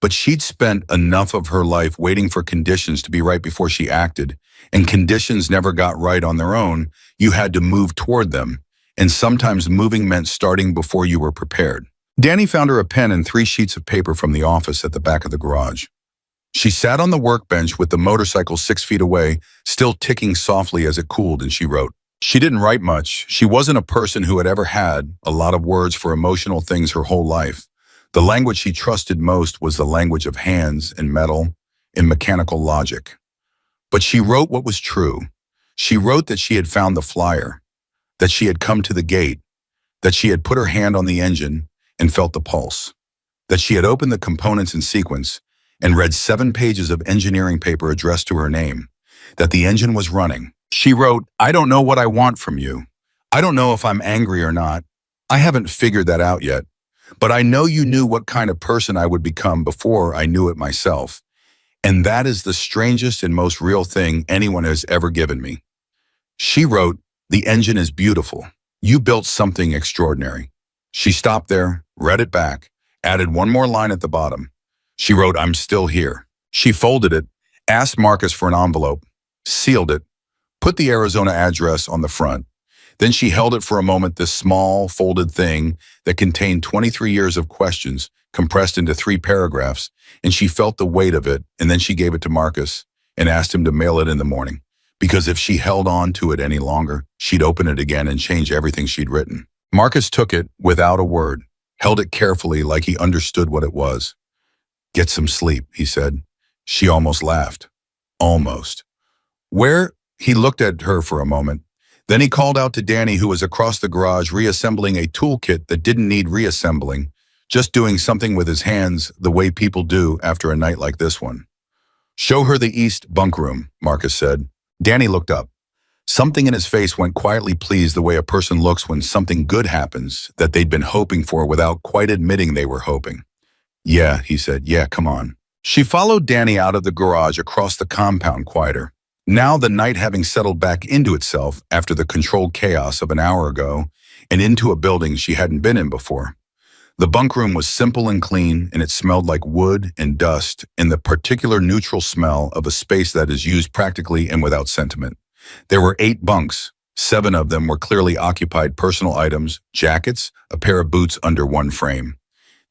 But she'd spent enough of her life waiting for conditions to be right before she acted, and conditions never got right on their own. You had to move toward them, and sometimes moving meant starting before you were prepared. Danny found her a pen and 3 sheets of paper from the office at the back of the garage. She sat on the workbench with the motorcycle 6 feet away, still ticking softly as it cooled, and she wrote. She didn't write much. She wasn't a person who had ever had a lot of words for emotional things her whole life. The language she trusted most was the language of hands and metal and mechanical logic. But she wrote what was true. She wrote that she had found the flyer, that she had come to the gate, that she had put her hand on the engine and felt the pulse, that she had opened the components in sequence and read 7 pages of engineering paper addressed to her name, that the engine was running. She wrote, I don't know what I want from you. I don't know if I'm angry or not. I haven't figured that out yet. But I know you knew what kind of person I would become before I knew it myself. And that is the strangest and most real thing anyone has ever given me. She wrote, "The engine is beautiful. You built something extraordinary." She stopped there, read it back, added one more line at the bottom. She wrote, "I'm still here." She folded it, asked Marcus for an envelope, sealed it, put the Arizona address on the front. Then she held it for a moment, this small, folded thing that contained 23 years of questions compressed into 3 paragraphs, and she felt the weight of it, and then she gave it to Marcus and asked him to mail it in the morning. Because if she held on to it any longer, she'd open it again and change everything she'd written. Marcus took it without a word, held it carefully like he understood what it was. "Get some sleep," he said. She almost laughed. Almost. Where? He looked at her for a moment. Then he called out to Danny, who was across the garage reassembling a toolkit that didn't need reassembling, just doing something with his hands the way people do after a night like this one. "Show her the east bunk room," Marcus said. Danny looked up. Something in his face went quietly pleased, the way a person looks when something good happens that they'd been hoping for without quite admitting they were hoping. "Yeah," he said. "Yeah, come on." She followed Danny out of the garage across the compound quieter. Now the night having settled back into itself after the controlled chaos of an hour ago and into a building she hadn't been in before. The bunk room was simple and clean, and it smelled like wood and dust and the particular neutral smell of a space that is used practically and without sentiment. There were 8 bunks. 7 of them were clearly occupied personal items, jackets, a pair of boots under one frame.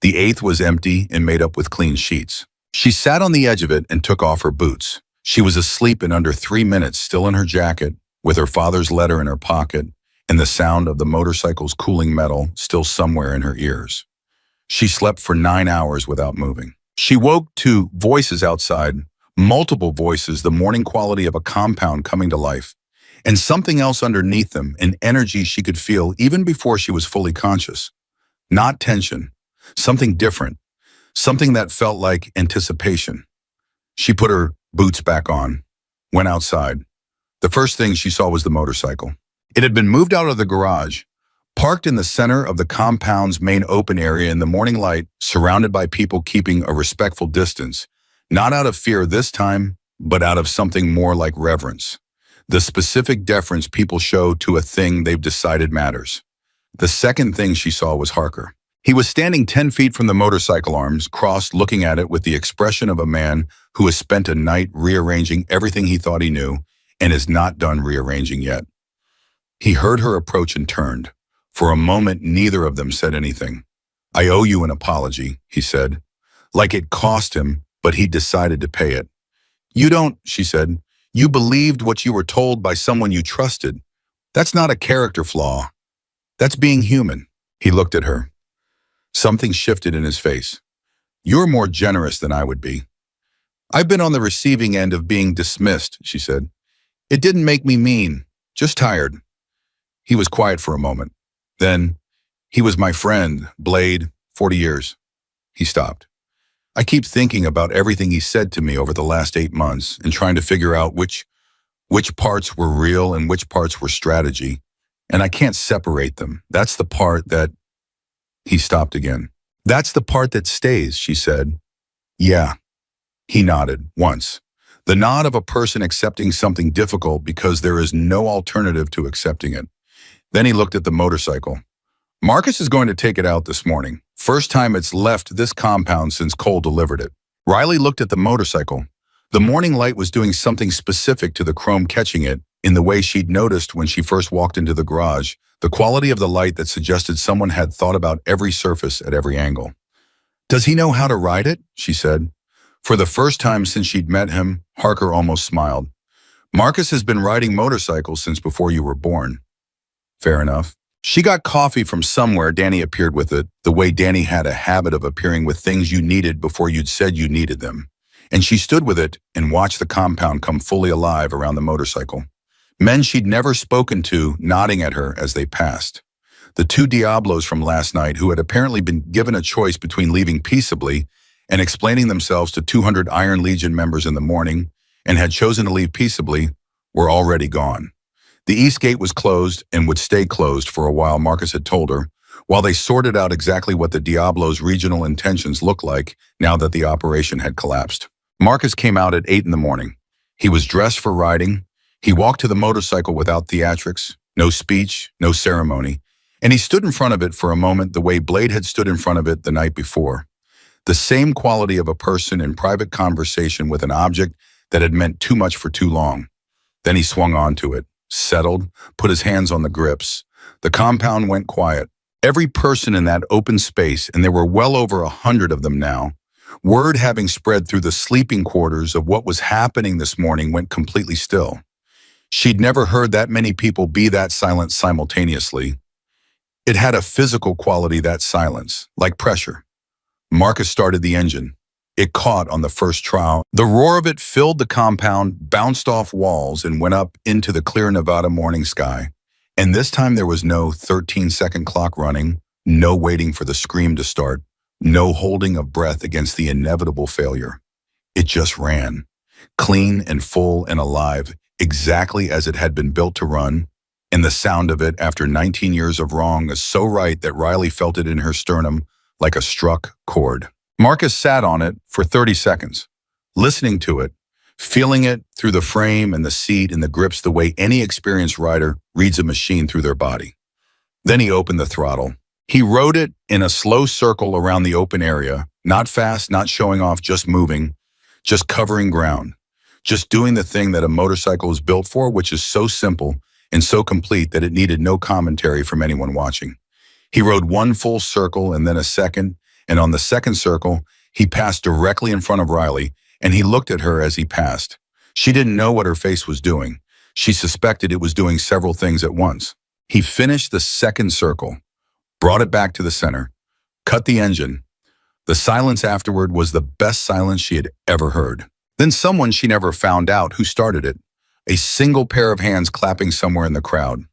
The 8th was empty and made up with clean sheets. She sat on the edge of it and took off her boots. She was asleep in under 3 minutes, still in her jacket, with her father's letter in her pocket, and the sound of the motorcycle's cooling metal still somewhere in her ears. She slept for 9 hours without moving. She woke to voices outside, multiple voices, the morning quality of a compound coming to life, and something else underneath them, an energy she could feel even before she was fully conscious. Not tension, something different, something that felt like anticipation. She put her boots back on, went outside. The first thing she saw was the motorcycle. It had been moved out of the garage, parked in the center of the compound's main open area in the morning light, surrounded by people keeping a respectful distance, not out of fear this time, but out of something more like reverence. The specific deference people show to a thing they've decided matters. The second thing she saw was Harker. He was standing 10 feet from the motorcycle, arms crossed, looking at it with the expression of a man who has spent a night rearranging everything he thought he knew and is not done rearranging yet. He heard her approach and turned. For a moment, neither of them said anything. "I owe you an apology," he said. Like it cost him, but he decided to pay it. "You don't," she said. "You believed what you were told by someone you trusted. That's not a character flaw. That's being human." He looked at her. Something shifted in his face. "You're more generous than I would be." "I've been on the receiving end of being dismissed," she said. "It didn't make me mean, just tired." He was quiet for a moment. Then, "He was my friend, Blade, 40 years. He stopped. "I keep thinking about everything he said to me over the last 8 months and trying to figure out which parts were real and which parts were strategy. And I can't separate them. That's the part that—" He stopped again. "That's the part that stays," she said. "Yeah." He nodded, once. The nod of a person accepting something difficult because there is no alternative to accepting it. Then he looked at the motorcycle. "Marcus is going to take it out this morning. First time it's left this compound since Cole delivered it." Riley looked at the motorcycle. The morning light was doing something specific to the chrome, catching it in the way she'd noticed when she first walked into the garage, the quality of the light that suggested someone had thought about every surface at every angle. "Does he know how to ride it?" she said. For the first time since she'd met him, Harker almost smiled. "Marcus has been riding motorcycles since before you were born." "Fair enough." She got coffee from somewhere. Danny appeared with it, the way Danny had a habit of appearing with things you needed before you'd said you needed them. And she stood with it and watched the compound come fully alive around the motorcycle. Men she'd never spoken to nodding at her as they passed. The 2 Diablos from last night, who had apparently been given a choice between leaving peaceably and explaining themselves to 200 Iron Legion members in the morning, and had chosen to leave peaceably, were already gone. The east gate was closed and would stay closed for a while, Marcus had told her, while they sorted out exactly what the Diablos' regional intentions looked like now that the operation had collapsed. Marcus came out at 8 in the morning. He was dressed for riding. He walked to the motorcycle without theatrics, no speech, no ceremony, and he stood in front of it for a moment the way Blade had stood in front of it the night before. The same quality of a person in private conversation with an object that had meant too much for too long. Then he swung onto it, settled, put his hands on the grips. The compound went quiet. Every person in that open space, and there were well over 100 of them now, word having spread through the sleeping quarters of what was happening this morning, went completely still. She'd never heard that many people be that silent simultaneously. It had a physical quality, that silence, like pressure. Marcus started the engine. It caught on the first trial. The roar of it filled the compound, bounced off walls, and went up into the clear Nevada morning sky. And this time there was no 13-second clock running, no waiting for the scream to start, no holding of breath against the inevitable failure. It just ran, clean and full and alive, exactly as it had been built to run. And the sound of it, after 19 years of wrong, is so right that Riley felt it in her sternum like a struck chord. Marcus sat on it for 30 seconds, listening to it, feeling it through the frame and the seat and the grips the way any experienced rider reads a machine through their body. Then he opened the throttle. He rode it in a slow circle around the open area, not fast, not showing off, just moving, just covering ground, just doing the thing that a motorcycle is built for, which is so simple and so complete that it needed no commentary from anyone watching. He rode one full circle and then a second, and on the second circle, he passed directly in front of Riley, and he looked at her as he passed. She didn't know what her face was doing. She suspected it was doing several things at once. He finished the second circle, brought it back to the center, cut the engine. The silence afterward was the best silence she had ever heard. Then someone she never found out who started it, a single pair of hands clapping somewhere in the crowd.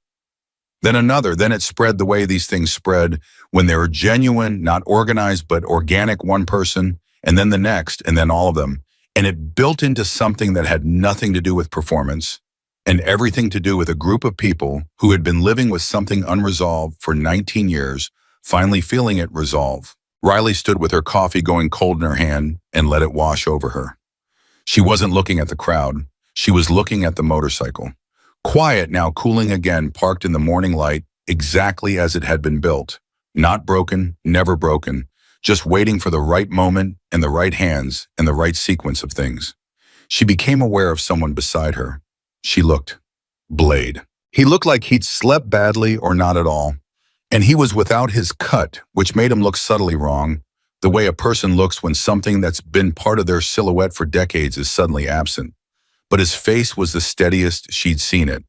Then another, then it spread the way these things spread when they were genuine, not organized, but organic, one person, and then the next, and then all of them. And it built into something that had nothing to do with performance and everything to do with a group of people who had been living with something unresolved for 19 years, finally feeling it resolve. Riley stood with her coffee going cold in her hand and let it wash over her. She wasn't looking at the crowd. She was looking at the motorcycle. Quiet now, cooling again, parked in the morning light, exactly as it had been built. Not broken, never broken, just waiting for the right moment and the right hands and the right sequence of things. She became aware of someone beside her. She looked. Blade. He looked like he'd slept badly or not at all. And he was without his cut, which made him look subtly wrong, the way a person looks when something that's been part of their silhouette for decades is suddenly absent. But his face was the steadiest she'd seen it.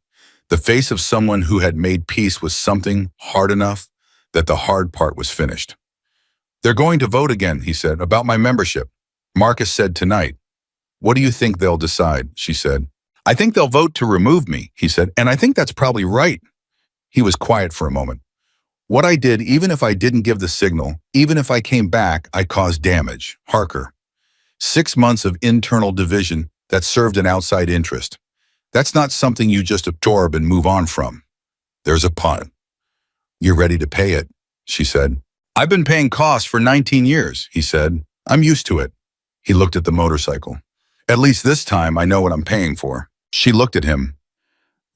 The face of someone who had made peace with something hard enough that the hard part was finished. "They're going to vote again," he said, "about my membership." Marcus said, "Tonight." "What do you think they'll decide?" she said. "I think they'll vote to remove me," he said, "and I think that's probably right." He was quiet for a moment. "What I did, even if I didn't give the signal, even if I came back, I caused damage. Harker. 6 months of internal division that served an outside interest. That's not something you just absorb and move on from. There's a pun." "You're ready to pay it," she said. "I've been paying costs for 19 years, he said. "I'm used to it." He looked at the motorcycle. "At least this time I know what I'm paying for." She looked at him.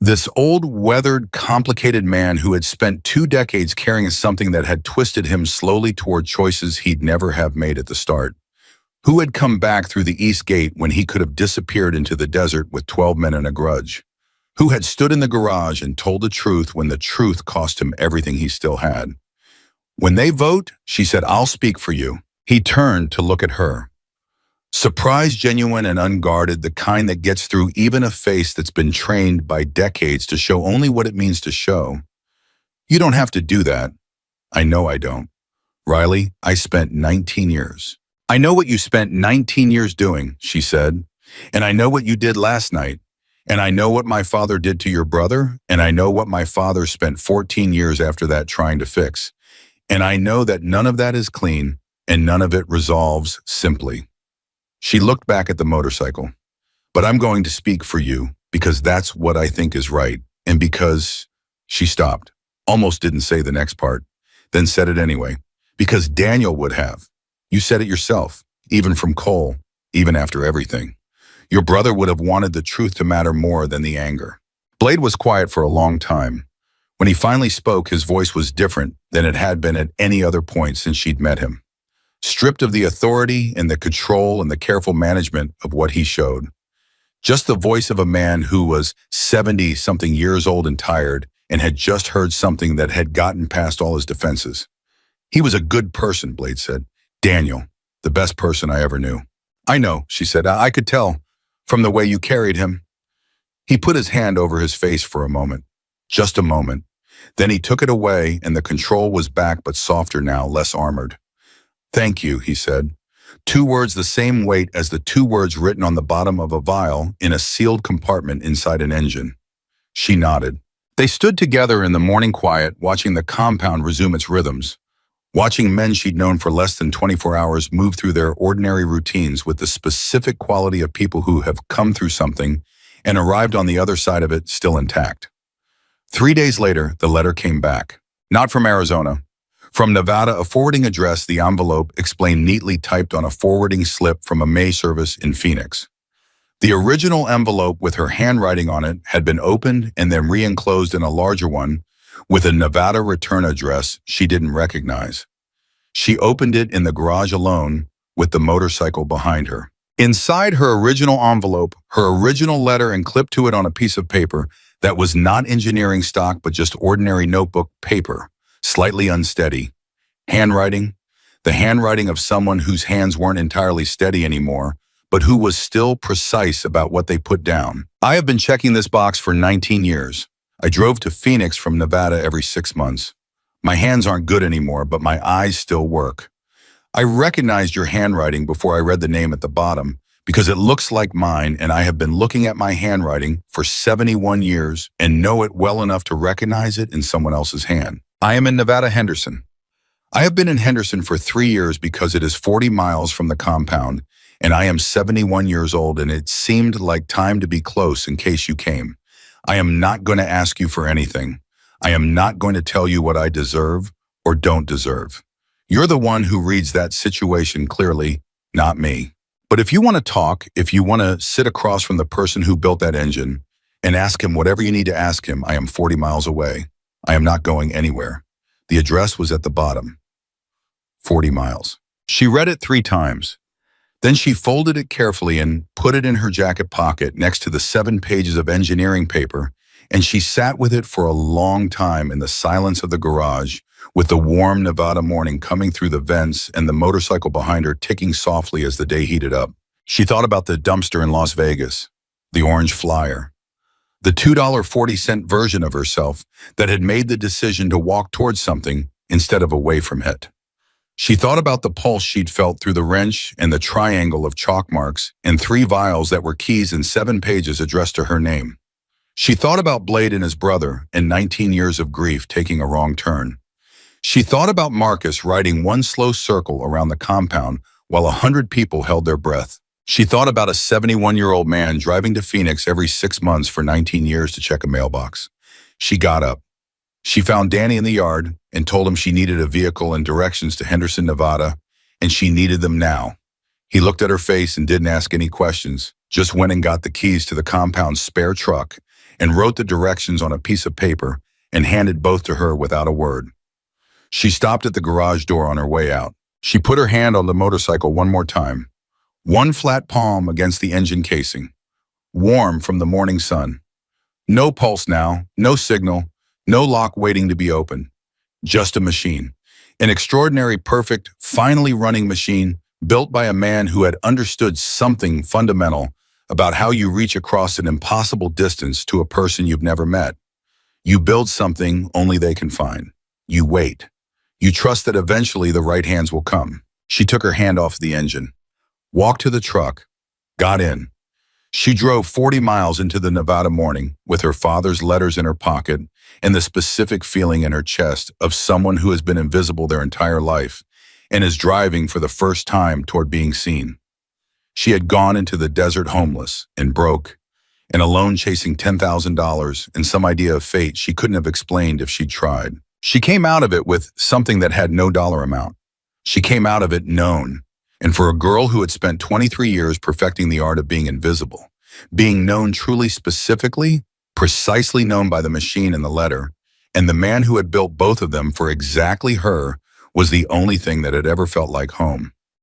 This old, weathered, complicated man who had spent 2 decades carrying something that had twisted him slowly toward choices he'd never have made at the start. Who had come back through the East Gate when he could have disappeared into the desert with 12 men and a grudge? Who had stood in the garage and told the truth when the truth cost him everything he still had? "When they vote," she said, "I'll speak for you." He turned to look at her. Surprised, genuine, and unguarded, the kind that gets through even a face that's been trained by decades to show only what it means to show. "You don't have to do that." "I know I don't. Riley, I spent 19 years. "I know what you spent 19 years doing," she said. "And I know what you did last night. And I know what my father did to your brother. And I know what my father spent 14 years after that trying to fix. And I know that none of that is clean and none of it resolves simply." She looked back at the motorcycle. "But I'm going to speak for you because that's what I think is right. And because..." She stopped, almost didn't say the next part, then said it anyway. "Because Daniel would have. You said it yourself, even from Cole. even after everything. Your brother would have wanted the truth to matter more than the anger. Blade was quiet for a long time. When he finally spoke, his voice was different than it had been at any other point since she'd met him. Stripped of the authority and the control and the careful management of what he showed. Just the voice of a man who was 70-something years old and tired and had just heard something that had gotten past all his defenses. He was a good person, Blade said. Daniel, the best person I ever knew. I know, she said. I could tell from the way you carried him. He put his hand over his face for a moment. Just a moment. Then he took it away and the control was back but softer now, less armored. Thank you, he said. 2 words the same weight as the 2 words written on the bottom of a vial in a sealed compartment inside an engine. She nodded. They stood together in the morning quiet, watching the compound resume its rhythms, watching men she'd known for less than 24 hours move through their ordinary routines with the specific quality of people who have come through something and arrived on the other side of it still intact. 3 days later, the letter came back. Not from Arizona. From Nevada, a forwarding address, the envelope explained neatly typed on a forwarding slip from a May service in Phoenix. The original envelope with her handwriting on it had been opened and then re-enclosed in a larger one with a Nevada return address she didn't recognize. She opened it in the garage alone with the motorcycle behind her. Inside her original envelope, her original letter and clipped to it on a piece of paper that was not engineering stock but just ordinary notebook paper. Slightly unsteady. Handwriting, the handwriting of someone whose hands weren't entirely steady anymore, but who was still precise about what they put down. I have been checking this box for 19 years. I drove to Phoenix from Nevada every 6 months. My hands aren't good anymore, but my eyes still work. I recognized your handwriting before I read the name at the bottom because it looks like mine, and I have been looking at my handwriting for 71 years and know it well enough to recognize it in someone else's hand. I am in Nevada, Henderson. I have been in Henderson for 3 years because it is 40 miles from the compound, and I am 71 years old, and it seemed like time to be close in case you came. I am not going to ask you for anything. I am not going to tell you what I deserve or don't deserve. You're the one who reads that situation clearly, not me. But if you want to talk, if you want to sit across from the person who built that engine and ask him whatever you need to ask him, I am 40 miles away. I am not going anywhere. The address was at the bottom. 40 miles. She read it 3 times. Then she folded it carefully and put it in her jacket pocket next to the 7 pages of engineering paper, and she sat with it for a long time in the silence of the garage, with the warm Nevada morning coming through the vents and the motorcycle behind her ticking softly as the day heated up. She thought about the dumpster in Las Vegas, the orange flyer, the $2.40 version of herself that had made the decision to walk towards something instead of away from it. She thought about the pulse she'd felt through the wrench and the triangle of chalk marks and 3 vials that were keys and 7 pages addressed to her name. She thought about Blade and his brother and 19 years of grief taking a wrong turn. She thought about Marcus riding one slow circle around the compound while 100 people held their breath. She thought about a 71-year-old man driving to Phoenix every 6 months for 19 years to check a mailbox. She got up. She found Danny in the yard and told him she needed a vehicle and directions to Henderson, Nevada, and she needed them now. He looked at her face and didn't ask any questions, just went and got the keys to the compound's spare truck and wrote the directions on a piece of paper and handed both to her without a word. She stopped at the garage door on her way out. She put her hand on the motorcycle one more time. One flat palm against the engine casing, warm from the morning sun. No pulse now, no signal, no lock waiting to be opened. Just a machine. An extraordinary, perfect, finally running machine built by a man who had understood something fundamental about how you reach across an impossible distance to a person you've never met. You build something only they can find. You wait. You trust that eventually the right hands will come. She took her hand off the engine, walked to the truck, got in. She drove 40 miles into the Nevada morning with her father's letters in her pocket and the specific feeling in her chest of someone who has been invisible their entire life and is driving for the first time toward being seen. She had gone into the desert homeless and broke and alone, chasing $10,000 and some idea of fate she couldn't have explained if she'd tried. She came out of it with something that had no dollar amount. She came out of it known, And for a girl who had spent 23 years perfecting the art of being invisible, being known truly specifically, precisely known by the machine and the letter, and the man who had built both of them for exactly her was the only thing that had ever felt like home.